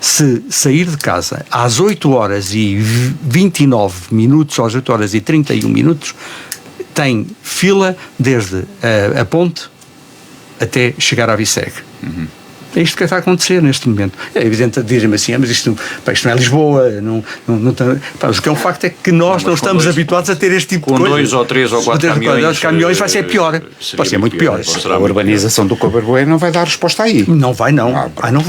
se sair de casa às 8 horas e 29 minutos, às 8 horas e 31 minutos, tem fila desde a ponte até chegar à Viceg. É isto que está a acontecer neste momento. É evidente, dizem-me assim, mas isto não é Lisboa, mas o que é um facto é que nós não estamos habituados a ter este tipo de coisa. Com 2 ou 3 ou 4 caminhões vai ser pior. Pode ser muito pior. A urbanização do Cabarroeiro não vai dar resposta aí. Não vai não. Não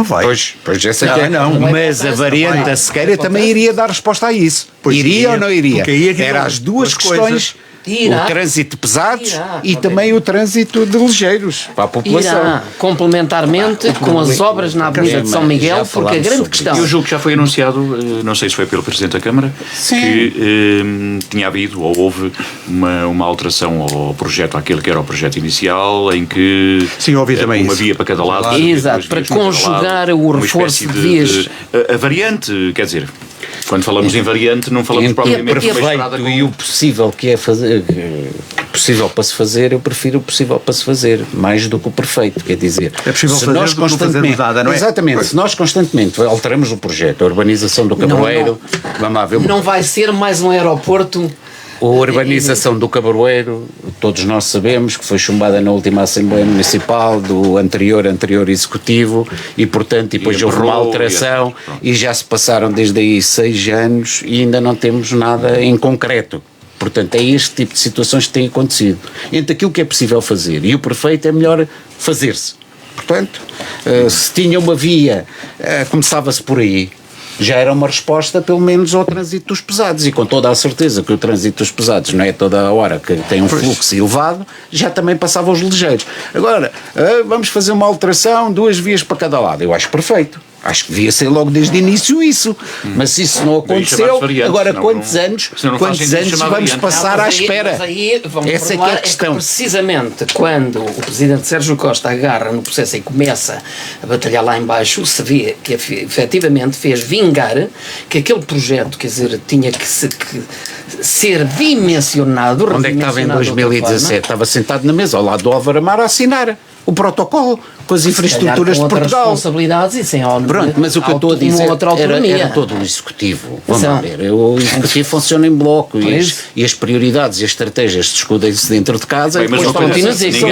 vai. Pois essa que é. Mas a variante da Sequeira também iria dar resposta a isso. Iria ou não iria? Era as duas questões. O trânsito de pesados e também o trânsito de ligeiros para a população. Complementarmente com as obras na Avenida de São Miguel, porque a grande questão... Eu julgo que já foi anunciado, não sei se foi pelo Presidente da Câmara, que tinha havido ou houve uma alteração ao projeto, àquele que era o projeto inicial, em que uma via para cada lado. Exato, para conjugar o reforço de vias. A variante, quer dizer... Quando falamos em variante, não falamos propriamente de uma estrada e o possível que é fazer, possível para se fazer, eu prefiro o possível para se fazer, mais do que o perfeito, quer dizer. É possível fazer do que fazer mudada, não é? Exatamente, se nós constantemente alteramos o projeto, a urbanização do Cabarroeiro, vamos lá ver... Não vai ser mais um aeroporto... A urbanização do Cabarroeiro, todos nós sabemos que foi chumbada na última Assembleia Municipal do anterior Executivo e, portanto, depois houve uma alteração e já se passaram desde aí 6 anos e ainda não temos nada em concreto. Portanto, é este tipo de situações que têm acontecido. Entre aquilo que é possível fazer e o perfeito é melhor fazer-se. Portanto, se tinha uma via, começava-se por aí. Já era uma resposta, pelo menos, ao trânsito dos pesados. E com toda a certeza que o trânsito dos pesados não é toda a hora que tem um fluxo elevado, já também passava os ligeiros. Agora, vamos fazer uma alteração, 2 vias para cada lado. Eu acho perfeito. Acho que devia ser logo desde o início isso. Mas isso não aconteceu. Agora, quantos anos vamos passar à espera? Mas aí, essa é que é a questão. Precisamente quando o Presidente Sérgio Costa agarra no processo e começa a batalhar lá em baixo, se vê que efetivamente fez vingar que aquele projeto, quer dizer, tinha que ser dimensionado. Onde é que estava em 2017? Estava sentado na mesa ao lado do Álvaro Amar a assinar. o protocolo com as infraestruturas com de Portugal. responsabilidades e sem Pronto, mas o que eu estou a dizer era todo o Executivo. Vamos lá ver, o Executivo funciona em bloco e as prioridades e as estratégias discutem-se dentro de casa. Bem, mas não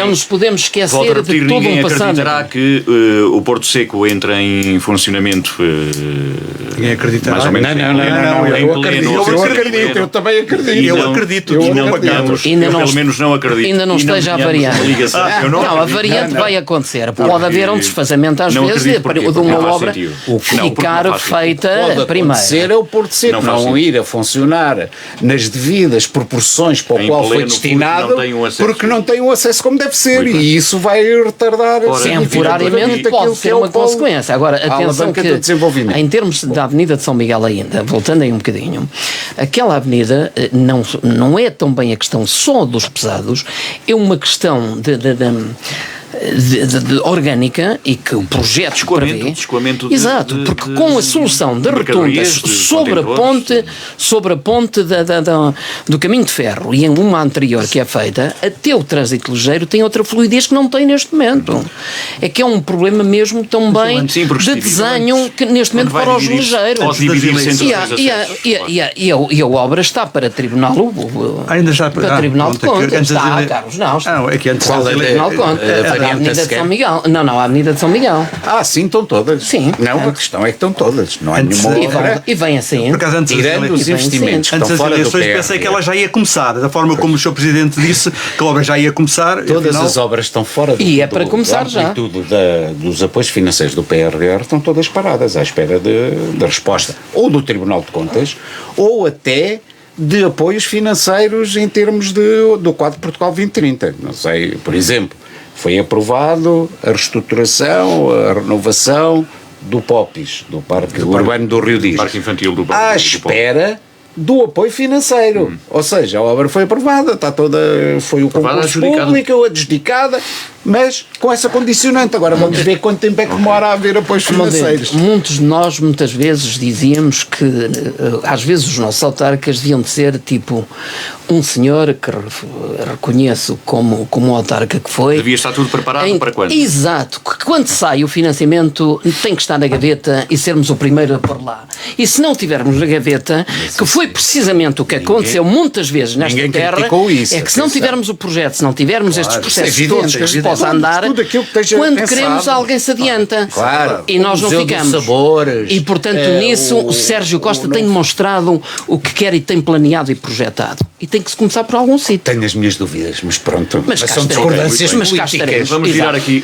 nos podemos esquecer de todo ninguém um passado. acreditará que o Porto Seco entra em funcionamento ninguém acreditará. mais ou menos Eu acredito, eu também acredito. Pelo menos não acredito. Ainda não esteja a variante. Não, a variante vai acontecer. Pode haver um desfazamento às vezes de uma obra ficar feita primeiro. Pode ser o Porto Seco não ir a funcionar nas devidas proporções para o qual foi destinado, porque não tem o acesso como deve ser, e isso vai retardar temporariamente pode ser uma consequência. Agora, atenção que em termos da Avenida de São Miguel ainda, voltando aí um bocadinho, aquela avenida não é tão bem a questão só dos pesados, é uma questão de orgânica, e que o projeto prevê. Exato, porque com a solução da rotunda sobre a ponte do caminho de ferro e em uma anterior que é feita, até o trânsito ligeiro tem outra fluidez que não tem neste momento. É que é um problema mesmo também de desenho que neste momento para os ligeiros. E a obra está para Tribunal ainda já para Tribunal de Contas. Carlos, não. É que antes qual é Tribunal de Contas? A Avenida de São Miguel. Não, a Avenida de São Miguel. Sim, estão todas. Sim. Não, a questão é que estão todas. Não há nenhuma obra. E vem assim. Tirando os investimentos que estão fora do PRR. Pensei que ela já ia começar. Da forma como o Sr. Presidente disse, que a obra já ia começar. Todas as obras estão fora para começar já. Dos apoios financeiros do PRR estão todas paradas à espera da resposta. Ou do Tribunal de Contas, ou até de apoios financeiros em termos do quadro Portugal 2030. Não sei, por exemplo, foi aprovado a reestruturação, a renovação do POPIS, do Parque Urbano do Rio Dias. Parque Infantil do à espera do apoio financeiro. Ou seja, a obra foi aprovada, está toda, foi o concurso público, adjudicada, mas com essa condicionante. Agora vamos ver quanto tempo é que demora a haver apoios financeiros. Muitos de nós, muitas vezes, dizíamos que às vezes os nossos autarcas deviam de ser tipo um senhor que reconheço como autarca que foi. Devia estar tudo preparado para quando? Exato, que quando sai o financiamento tem que estar na gaveta e sermos o primeiro a pôr lá. E se não tivermos na gaveta, que foi precisamente o que aconteceu muitas vezes nesta terra, é que se não tivermos o projeto, se não tivermos estes processos todos que se possa andar, quando queremos alguém se adianta. E nós não ficamos. E portanto nisso o Sérgio Costa tem demonstrado o que quer e tem planeado e projetado. E tem que se começar por algum sítio. Tenho as minhas dúvidas, mas pronto. Mas são discordâncias políticas. Vamos virar aqui.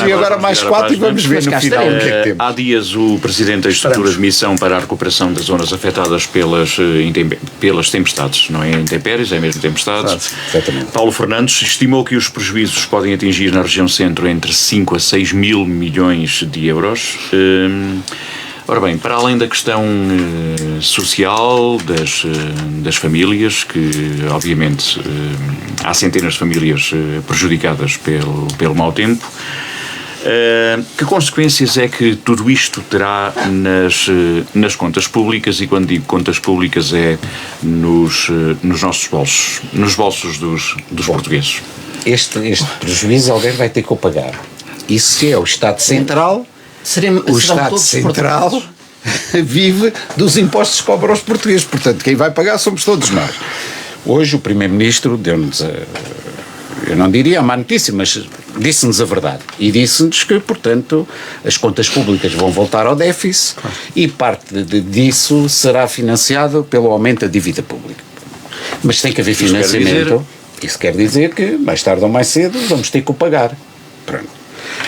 E agora mais 4 e vamos ver no final o que é que temos. Há dias o Presidente da Estrutura de Missão para a Recuperação das Zonas Afetadas pelas tempestades, não é intempéries, é mesmo tempestades. Exatamente. Paulo Fernandes estimou que os prejuízos podem atingir na região centro entre 5 a 6 mil milhões de euros. Ora bem, para além da questão social das famílias, que obviamente há centenas de famílias prejudicadas pelo mau tempo, que consequências é que tudo isto terá nas contas públicas? E quando digo contas públicas é nos nossos bolsos, nos bolsos dos portugueses. Este prejuízo alguém vai ter que o pagar. Isso é o Estado Central. O Estado Central vive dos impostos que cobram aos portugueses. Portanto, quem vai pagar somos todos nós. Hoje o Primeiro-Ministro deu-nos eu não diria a má notícia, mas disse-nos a verdade. E disse-nos que, portanto, as contas públicas vão voltar ao déficit e parte disso será financiado pelo aumento da dívida pública. Mas tem que haver financiamento. Isso quer dizer que, mais tarde ou mais cedo, vamos ter que o pagar. Pronto.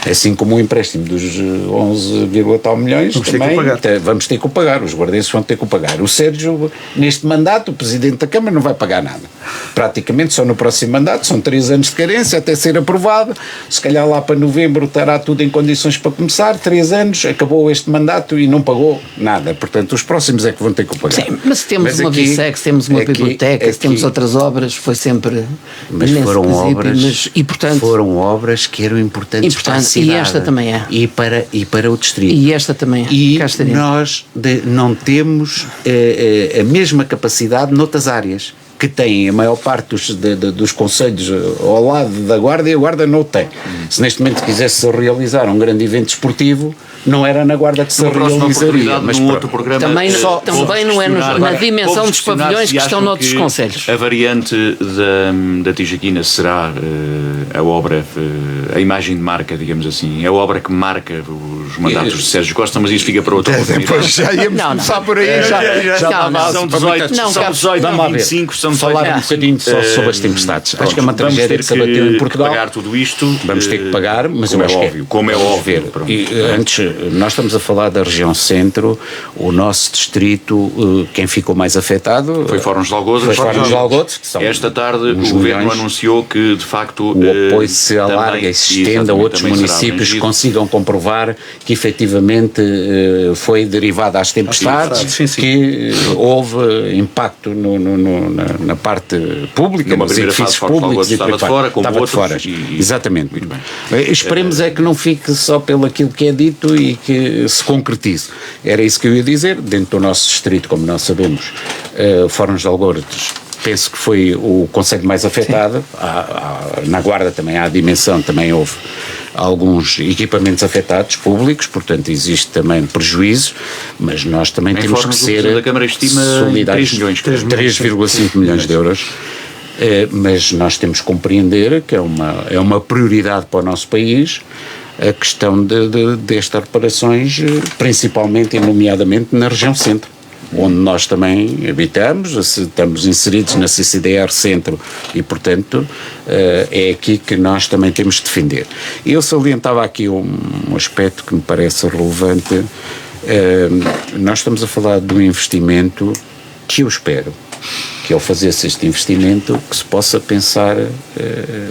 Assim como o empréstimo dos 11, tal milhões, vamos ter que o pagar, os guardenses vão ter que o pagar. O Sérgio, neste mandato, o Presidente da Câmara não vai pagar nada. Praticamente só no próximo mandato, são 3 anos de carência até ser aprovado, se calhar lá para novembro estará tudo em condições para começar, 3 anos, acabou este mandato e não pagou nada. Portanto, os próximos é que vão ter que o pagar. Sim, mas se temos uma Vissex, se temos uma biblioteca, se temos outras obras, foi sempre... Mas foram obras que eram importantes para a cidade. E esta também é. E para o distrito. E esta também é. E nós não temos a mesma capacidade noutras áreas. que têm a maior parte dos concelhos ao lado da Guarda, e a Guarda não o tem. Se neste momento quisesse realizar um grande evento desportivo, não era na Guarda que se realizaria. Mas num outro programa, também não é na dimensão dos pavilhões que estão noutros concelhos. A variante da Tijaquina será a obra, a imagem de marca, digamos assim, a obra que marca os mandatos de Sérgio Costa, mas isso fica para outra oportunidade. Depois já íamos começar por aí. São 18 a 25, são 18 falar um bocadinho só sobre as tempestades. Acho que é uma tragédia que se abateu em Portugal. Vamos ter que pagar tudo isto. Vamos ter que pagar, mas eu acho que como é óbvio. E antes, nós estamos a falar da região centro, o nosso distrito, quem ficou mais afetado foi Fóruns de Algoz. Esta tarde o Governo anunciou que, de facto, o apoio se alarga e se estende a outros municípios que consigam comprovar que efetivamente foi derivado às tempestades, que houve impacto na parte pública, nos edifícios públicos, estava de fora, como estava outros. Exatamente. Muito bem. Esperemos é que não fique só pelo aquilo que é dito e que se concretize. Era isso que eu ia dizer. Dentro do nosso distrito, como nós sabemos, Fóruns de Algoz, penso que foi o concelho mais afetado. Na Guarda também há a dimensão, também houve alguns equipamentos afetados públicos, portanto existe também prejuízo, mas nós também temos que ser da Câmara estima solidários. 3,5 milhões de euros. Mas nós temos que compreender que é uma prioridade para o nosso país a questão destas reparações, principalmente e nomeadamente na região centro, onde nós também habitamos, estamos inseridos na CCDR Centro e, portanto, é aqui que nós também temos de defender. Eu salientava aqui um aspecto que me parece relevante. Nós estamos a falar de um investimento que eu espero que ao fazer-se este investimento que se possa pensar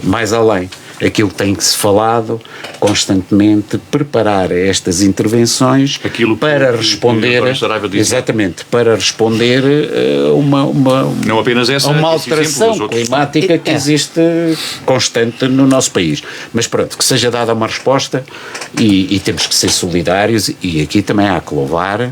mais além. Aquilo que tem que se falado constantemente, preparar estas intervenções para responder para responder não apenas essa, a uma alteração climática que existe constante no nosso país. Mas pronto, que seja dada uma resposta e temos que ser solidários, e aqui também há que louvar,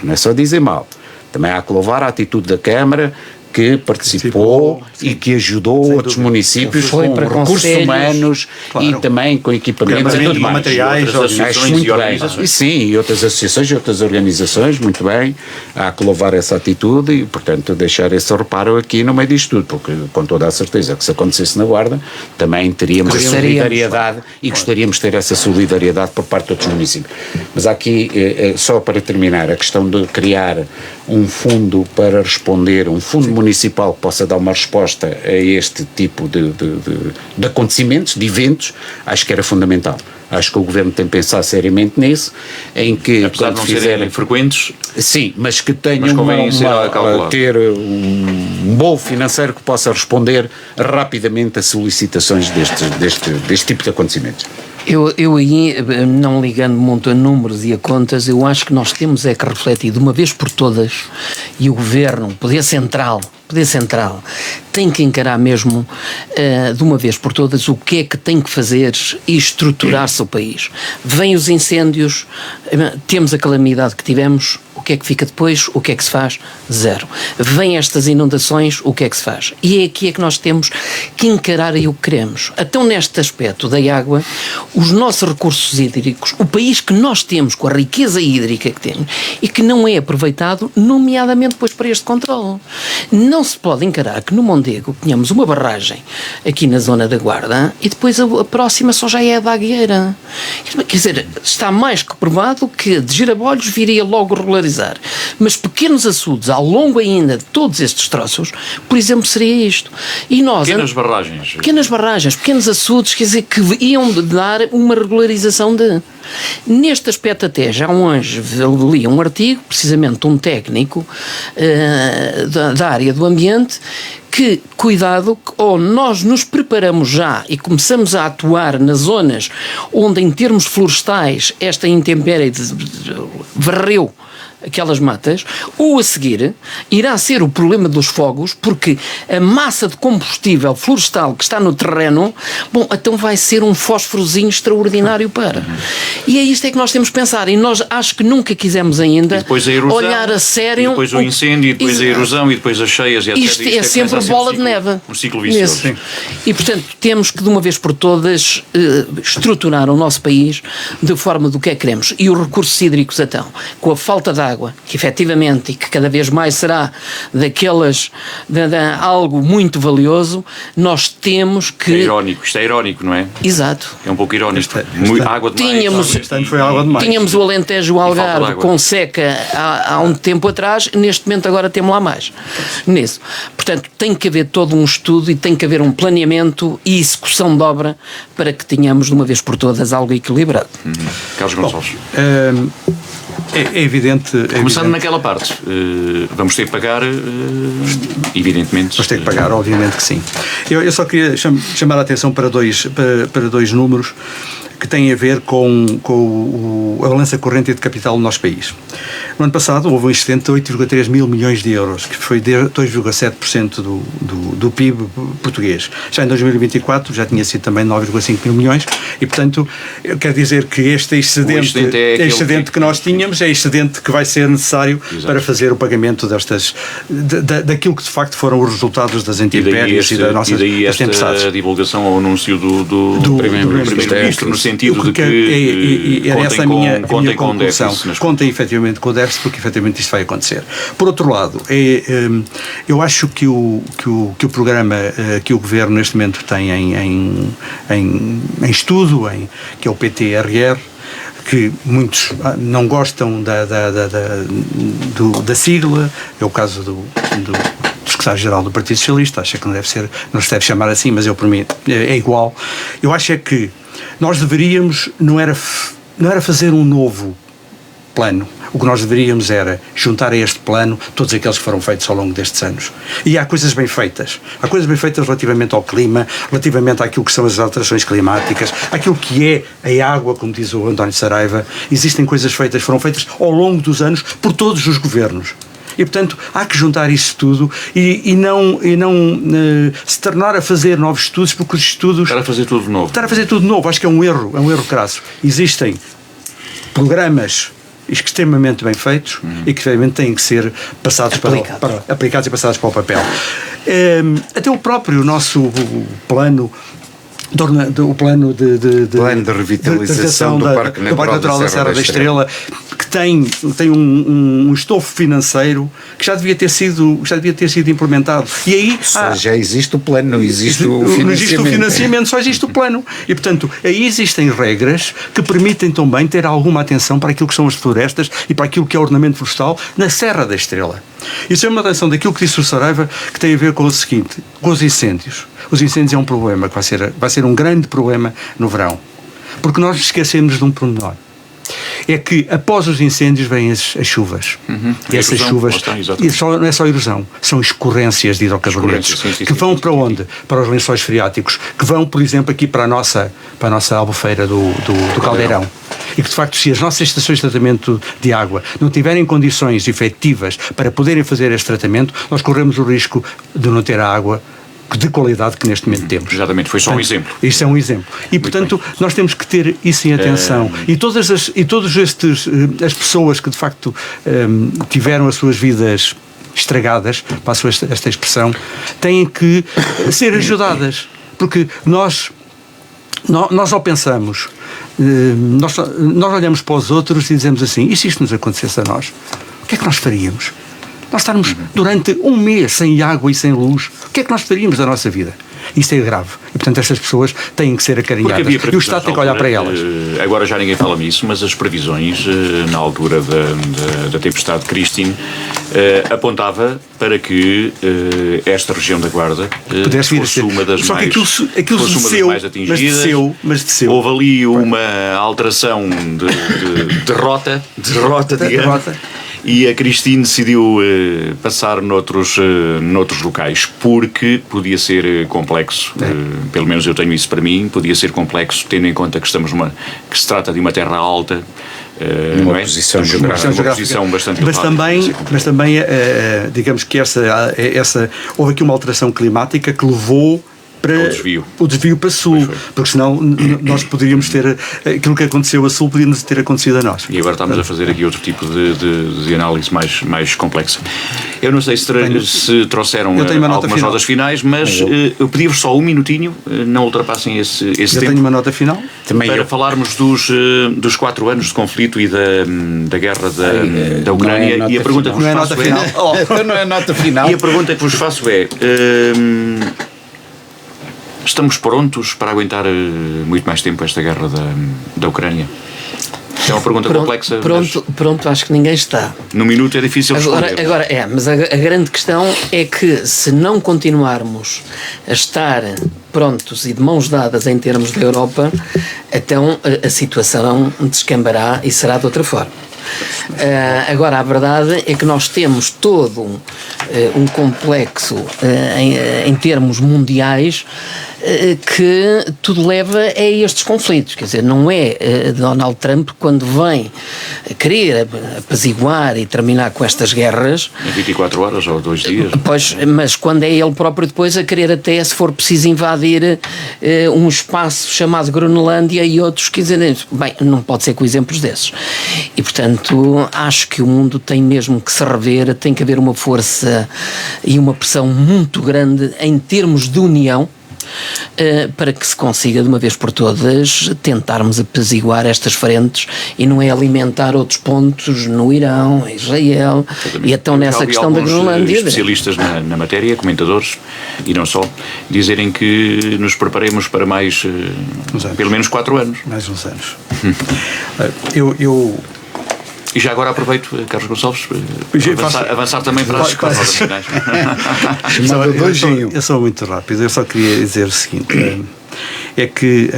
não é só dizer mal, também há que louvar a atitude da Câmara, que participou e que ajudou outros municípios com recursos humanos, claro, e também com equipamentos e tudo mais. Materiais, muito bem. Sim, e outras associações e outras organizações, muito bem. Há que louvar essa atitude e, portanto, deixar esse reparo aqui no meio disto tudo, porque com toda a certeza que se acontecesse na Guarda, também teríamos a solidariedade e gostaríamos de ter essa solidariedade por parte de outros municípios. Mas aqui, só para terminar, a questão de criar um fundo para responder, um fundo municipal que possa dar uma resposta a este tipo de acontecimentos, de eventos, acho que era fundamental. Acho que o Governo tem pensado seriamente nisso, em que apesar de não serem frequentes, sim, mas que tenham ter um bolo financeiro que possa responder rapidamente a solicitações deste tipo de acontecimentos. Eu aí, não ligando muito a números e a contas, eu acho que nós temos é que refletir de uma vez por todas, e o Governo, Poder Central, tem que encarar mesmo de uma vez por todas o que é que tem que fazer e estruturar-se o país. Vêm os incêndios, temos a calamidade que tivemos, o que é que fica depois? O que é que se faz? Zero. Vêm estas inundações, o que é que se faz? E é aqui que nós temos que encarar aí o que queremos. Então, neste aspecto da água, os nossos recursos hídricos, o país que nós temos, com a riqueza hídrica que temos, e que não é aproveitado, nomeadamente depois para este controle. Não se pode encarar que no Mondego tenhamos uma barragem aqui na zona da Guarda e depois a próxima só já é a da Agueira. Quer dizer, está mais que provado que de Girabolhos viria logo regularizar. Mas pequenos açudes ao longo ainda de todos estes troços, por exemplo, seria isto. E nós, pequenas barragens, pequenos açudes, quer dizer, que iam dar uma regularização de... Neste aspecto até, já hoje li um artigo, precisamente de um técnico da área do ambiente, que, cuidado, ou nós nos preparamos já e começamos a atuar nas zonas onde, em termos florestais, esta intempérie varreu aquelas matas, ou a seguir irá ser o problema dos fogos, porque a massa de combustível florestal que está no terreno, bom, então vai ser um fósforozinho extraordinário para. E é isto é que nós temos que pensar, e nós acho que nunca quisemos ainda olhar a sério... E depois o incêndio, e depois a erosão, e depois as cheias, etc. Isto é sempre bola de neve. Um ciclo vicioso. E, portanto, temos que, de uma vez por todas, estruturar o nosso país de forma do que é que queremos. E os recursos hídricos, então, com a falta de água, que efetivamente, e que cada vez mais será daquelas, algo muito valioso, nós temos que... Isto é irónico, não é? Exato. É um pouco irónico. Água demais. Este ano foi água demais. Tínhamos o Alentejo e o Algarve com seca há um tempo atrás, neste momento agora temos lá mais. Nisso. Portanto, tem que haver todo um estudo e tem que haver um planeamento e execução de obra para que tenhamos de uma vez por todas algo equilibrado. Carlos Gonçalves. É evidente... Começando naquela parte, vamos ter que pagar, evidentemente... Vamos ter que pagar, obviamente que sim. Eu só queria chamar a atenção para dois números que têm a ver com a balança corrente de capital do nosso país. No ano passado houve um excedente de 8,3 mil milhões de euros, que foi de 2,7% do PIB português. Já em 2024 já tinha sido também 9,5 mil milhões e, portanto, eu quero dizer que este excedente que nós tínhamos é excedente que vai ser necessário para fazer o pagamento daquilo que de facto foram os resultados das intempéries e das nossas tempestades. E daí esta divulgação ao anúncio do Primeiro-Ministro, no sentido de que era essa a minha conclusão. Contem efetivamente com o déficit, porque efetivamente isto vai acontecer. Por outro lado, eu acho que o programa que o Governo neste momento tem em estudo, que é o PTRR, que muitos não gostam da sigla, é o caso do secretário-geral do Partido Socialista, acha que não se deve chamar assim, mas eu, para mim, é igual. Eu acho é que nós deveríamos, não era fazer um novo plano. O que nós deveríamos era juntar a este plano todos aqueles que foram feitos ao longo destes anos. E há coisas bem feitas. Há coisas bem feitas relativamente ao clima, relativamente àquilo que são as alterações climáticas, àquilo que é a água, como diz o António Saraiva. Existem coisas feitas, foram feitas ao longo dos anos por todos os governos. E, portanto, há que juntar isso tudo e não se tornar a fazer novos estudos, porque os estudos... Estar a fazer tudo novo. Acho que é um erro crasso. Existem programas extremamente bem feitos e que, obviamente, têm que ser passados aplicados e passados para o papel. Até o próprio nosso plano... O plano de revitalização do Parque Natural da Serra da Estrela, que tem um estofo financeiro que já devia ter sido implementado. E aí já existe o plano, não existe o financiamento. Não existe o financiamento, só existe o plano. E, portanto, aí existem regras que permitem também ter alguma atenção para aquilo que são as florestas e para aquilo que é o ordenamento florestal na Serra da Estrela. Isso é uma atenção daquilo que disse o Saraiva, que tem a ver com o seguinte, com os incêndios. Os incêndios é um problema, que vai ser um grande problema no verão. Porque nós esquecemos de um pormenor. É que após os incêndios vêm as chuvas. E essas chuvas não é só erosão, são escorrências de hidrocarbonetos que vão para onde? Para os lençóis freáticos, que vão, por exemplo, aqui para a nossa albufeira do Caldeirão. E que, de facto, se as nossas estações de tratamento de água não tiverem condições efetivas para poderem fazer este tratamento, nós corremos o risco de não ter a água de qualidade que neste momento temos. Exatamente, foi só um exemplo. Isso é um exemplo. E, portanto, nós temos que ter isso em atenção. E todas as pessoas que, de facto, tiveram as suas vidas estragadas, passo esta expressão, têm que ser ajudadas. Porque nós ao pensamos, nós olhamos para os outros e dizemos assim, e se isto nos acontecesse a nós? O que é que nós faríamos? Nós estarmos durante um mês sem água e sem luz, o que é que nós faríamos da nossa vida? Isso é grave. E, portanto, estas pessoas têm que ser acarinhadas. E o Estado tem que olhar para elas. Agora já ninguém fala nisso, mas as previsões, na altura da tempestade Christine, apontava para que esta região da Guarda fosse uma das mais atingidas. Mas desceu. Houve ali uma alteração de rota, digamos. E a Christine decidiu passar noutros locais, porque podia ser complexo, pelo menos eu tenho isso para mim, podia ser complexo, tendo em conta que que se trata de uma terra alta, Uma não é? posição Uma geográfica. posição bastante mas também digamos que houve aqui uma alteração climática que levou para o desvio para sul, porque senão nós poderíamos ter aquilo que aconteceu a sul, podíamos ter acontecido a nós. E agora estamos a fazer aqui outro tipo de análise mais complexa. Eu não sei se trouxeram algumas notas finais, mas eu pedi-vos só um minutinho, não ultrapassem esse tempo. Eu tenho uma nota final. Também para falarmos dos 4 anos de conflito e da guerra da Ucrânia. E a pergunta que vos faço não é nota final. E a pergunta que vos faço é: estamos prontos para aguentar muito mais tempo esta guerra da Ucrânia? É uma pergunta complexa. Pronto, acho que ninguém está. No minuto é difícil responder. Mas a grande questão é que se não continuarmos a estar prontos e de mãos dadas em termos da Europa, então a situação descambará e será de outra forma. Agora, a verdade é que nós temos todo um complexo em termos mundiais que tudo leva a estes conflitos. Quer dizer, não é Donald Trump, quando vem querer apaziguar e terminar com estas guerras em 24 horas ou 2 dias. Pois, mas quando é ele próprio depois a querer até, se for preciso, invadir um espaço chamado Groenlândia e outros, quer dizer, bem, não pode ser com exemplos desses. E portanto acho que o mundo tem mesmo que se rever, tem que haver uma força e uma pressão muito grande em termos de união, para que se consiga de uma vez por todas tentarmos apaziguar estas frentes e não é alimentar outros pontos no Irão, em Israel. Exatamente. E então nessa questão da Groenlândia, especialistas na matéria, comentadores e não só, dizerem que nos preparemos para mais pelo menos 4 anos. Mais uns anos. E já agora aproveito, Carlos Gonçalves, avançar também para as notas finais. Eu sou muito rápido, eu só queria dizer o seguinte, é que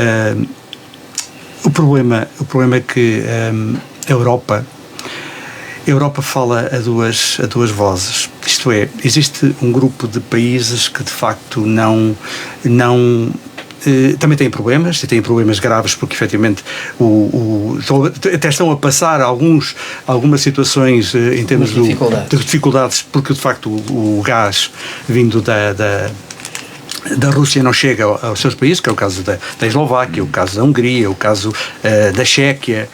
o problema é que a Europa fala a duas vozes, isto é, existe um grupo de países que de facto não também têm problemas, e têm problemas graves, porque efetivamente até estão a passar algumas situações em termos de dificuldades, porque de facto o gás vindo da Rússia não chega aos seus países, que é o caso da Eslováquia, o caso da Hungria, o caso da Chequia.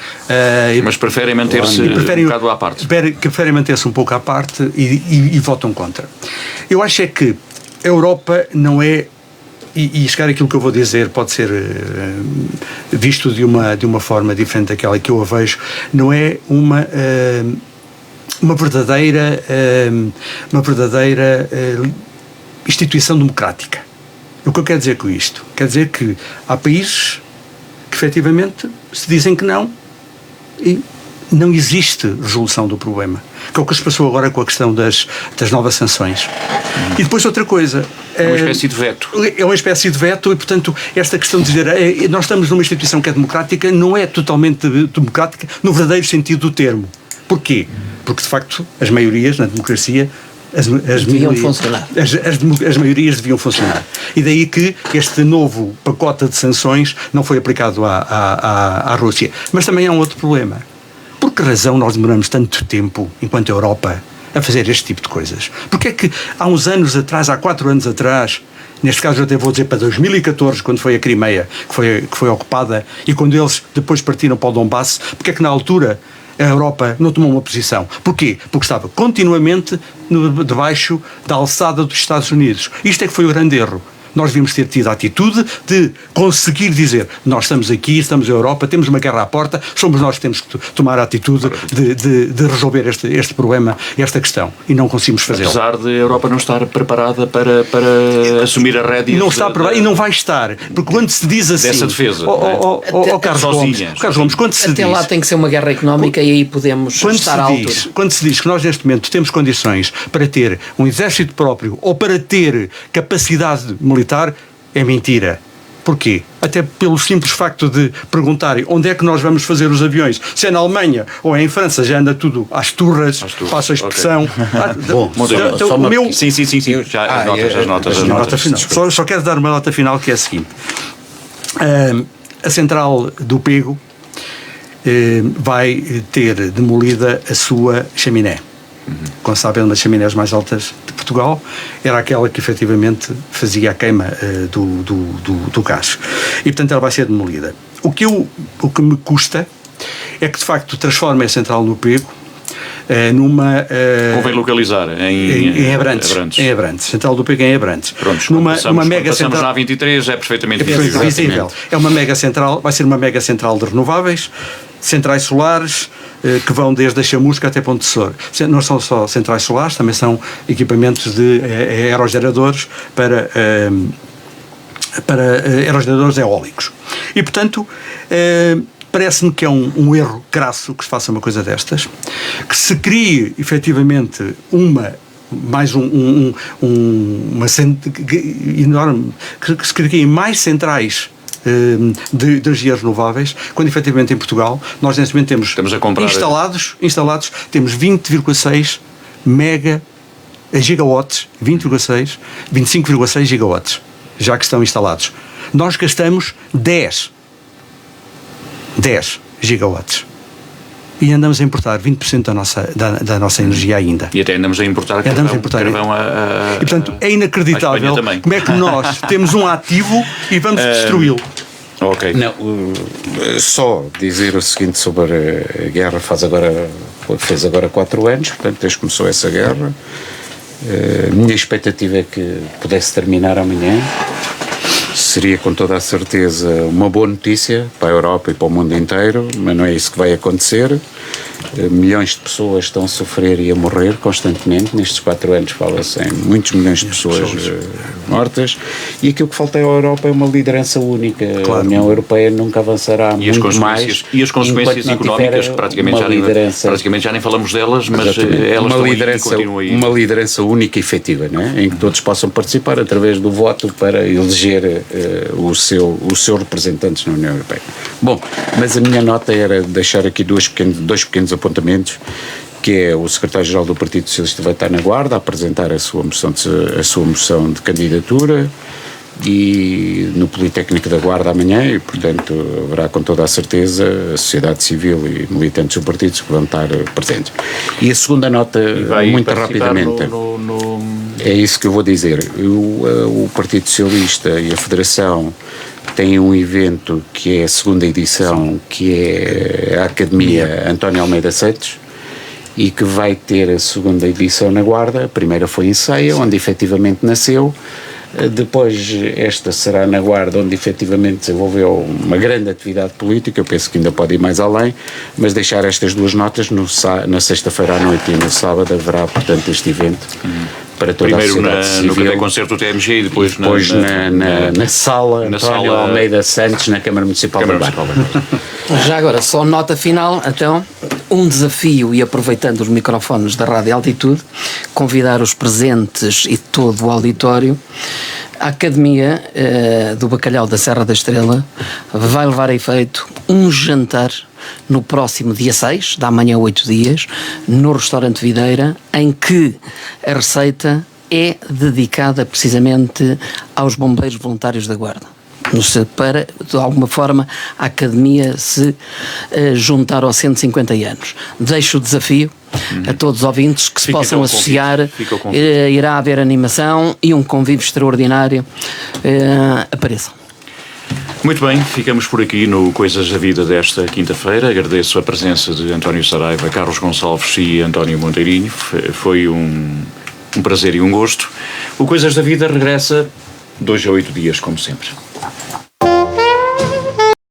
Mas preferem manter-se um bocado à parte. Preferem manter-se um pouco à parte e votam contra. Eu acho é que a Europa não é, e chegar aquilo que eu vou dizer pode ser visto de uma forma diferente daquela que eu a vejo, não é uma verdadeira instituição democrática. O que eu quero dizer com isto? Quer dizer que há países que efetivamente se dizem que não e não existe resolução do problema, que é o que se passou agora com a questão das novas sanções. E depois outra coisa, é uma espécie de veto. É uma espécie de veto e, portanto, esta questão de dizer nós estamos numa instituição que é democrática não é totalmente democrática no verdadeiro sentido do termo. Porquê? Porque, de facto, as maiorias na democracia as maiorias deviam funcionar. E daí que este novo pacote de sanções não foi aplicado à Rússia. Mas também há um outro problema. Por que razão nós demoramos tanto tempo, enquanto Europa, a fazer este tipo de coisas? Porque é que há uns anos atrás, há 4 anos atrás, neste caso eu até vou dizer para 2014, quando foi a Crimeia que foi ocupada, e quando eles depois partiram para o Donbass, porque é que na altura a Europa não tomou uma posição? Porquê? Porque estava continuamente debaixo da alçada dos Estados Unidos. Isto é que foi o grande erro. Nós devíamos ter tido a atitude de conseguir dizer, nós estamos aqui, estamos na Europa, temos uma guerra à porta, somos nós que temos que tomar a atitude de resolver este problema, esta questão, e não conseguimos fazê-lo. Apesar de a Europa não estar preparada para assumir a rédea. Não está preparada e não vai estar, porque quando se diz assim... Dessa defesa. Carlos Gomes, quando se até diz... lá tem que ser uma guerra económica e aí podemos estar à altura. Quando se diz que nós neste momento temos condições para ter um exército próprio ou para ter capacidade militar, é mentira. Porquê? Até pelo simples facto de perguntarem onde é que nós vamos fazer os aviões, se é na Alemanha ou é em França, já anda tudo às turras, passa a expressão. Okay. Sim, já as notas final. Só quero dar uma nota final, que é a seguinte. A central do Pego vai ter demolida a sua chaminé. Como sabem, uma das chaminés mais altas de Portugal era aquela que efetivamente fazia a queima do gás. E, portanto, ela vai ser demolida. O que me custa é que, de facto, transforma a central no Pego numa... Convém localizar em Abrantes. Em Abrantes. Central do Pego em Abrantes. Pronto, numa mega passamos central, na A23, é perfeitamente visível. É uma mega central, vai ser uma mega central de renováveis, centrais solares, que vão desde a Chamusca até Ponte de Sor. Não são só centrais solares, também são equipamentos de aerogeradores para aerogeradores eólicos. E, portanto, parece-me que é um erro crasso que se faça uma coisa destas, que se crie, efetivamente, uma enorme, que se criem mais centrais de energias renováveis, quando efetivamente em Portugal nós neste momento temos instalados temos 20,6 gigawatts, 25,6 gigawatts já que estão instalados. Nós gastamos 10 gigawatts e andamos a importar 20% da nossa energia ainda. E até andamos a importar carvão e, portanto, é inacreditável como é que nós temos um ativo e vamos destruí-lo. Ok. Não, só dizer o seguinte sobre a guerra, fez agora 4 anos, portanto, desde que começou essa guerra. A minha expectativa é que pudesse terminar amanhã. Seria com toda a certeza uma boa notícia para a Europa e para o mundo inteiro, mas não é isso que vai acontecer. Milhões de pessoas estão a sofrer e a morrer constantemente. Nestes 4 anos fala-se em muitos milhões de pessoas mortas, e aquilo que falta à Europa é uma liderança única. Claro. A União Europeia nunca avançará muito mais. E as consequências económicas, praticamente já nem falamos delas, mas elas continuam aí. Uma liderança única e efetiva, não é? Em que todos possam participar através do voto para eleger os seus representantes na União Europeia. Bom, mas a minha nota era deixar aqui dois pequenos apontamentos, que é o secretário-geral do Partido Socialista vai estar na Guarda a apresentar a sua moção de candidatura, e no Politécnico da Guarda amanhã, e portanto haverá com toda a certeza a sociedade civil e militantes do partido que vão estar presentes. E a segunda nota, muito rapidamente, é isso que eu vou dizer. O Partido Socialista e a Federação têm um evento que é a segunda edição, que é a Academia António Almeida Santos, e que vai ter a segunda edição na Guarda. A primeira foi em Ceia, onde efetivamente nasceu. Depois esta será na Guarda, onde efetivamente desenvolveu uma grande atividade política. Eu penso que ainda pode ir mais além, mas deixar estas duas notas. Na sexta-feira à noite e no sábado haverá, portanto, este evento para toda a sociedade civil. No Café Concerto do TMG e depois na sala António Almeida Santos, na Câmara Municipal de Guarda. Já agora, só nota final, então, um desafio, e aproveitando os microfones da Rádio Altitude, convidar os presentes e todo o auditório. A Academia do Bacalhau da Serra da Estrela vai levar a efeito um jantar no próximo dia 6, da manhã 8 dias, no restaurante Videira, em que a receita é dedicada precisamente aos bombeiros voluntários da Guarda. Para, de alguma forma, a Academia se juntar aos 150 anos. Deixo o desafio a todos os ouvintes que se possam associar. Irá haver animação e um convívio extraordinário. Apareçam. Muito bem, ficamos por aqui no Coisas da Vida desta quinta-feira. Agradeço a presença de António Saraiva, Carlos Gonçalves e António Monteirinho. Foi um prazer e um gosto. O Coisas da Vida regressa 2 a 8 dias, como sempre.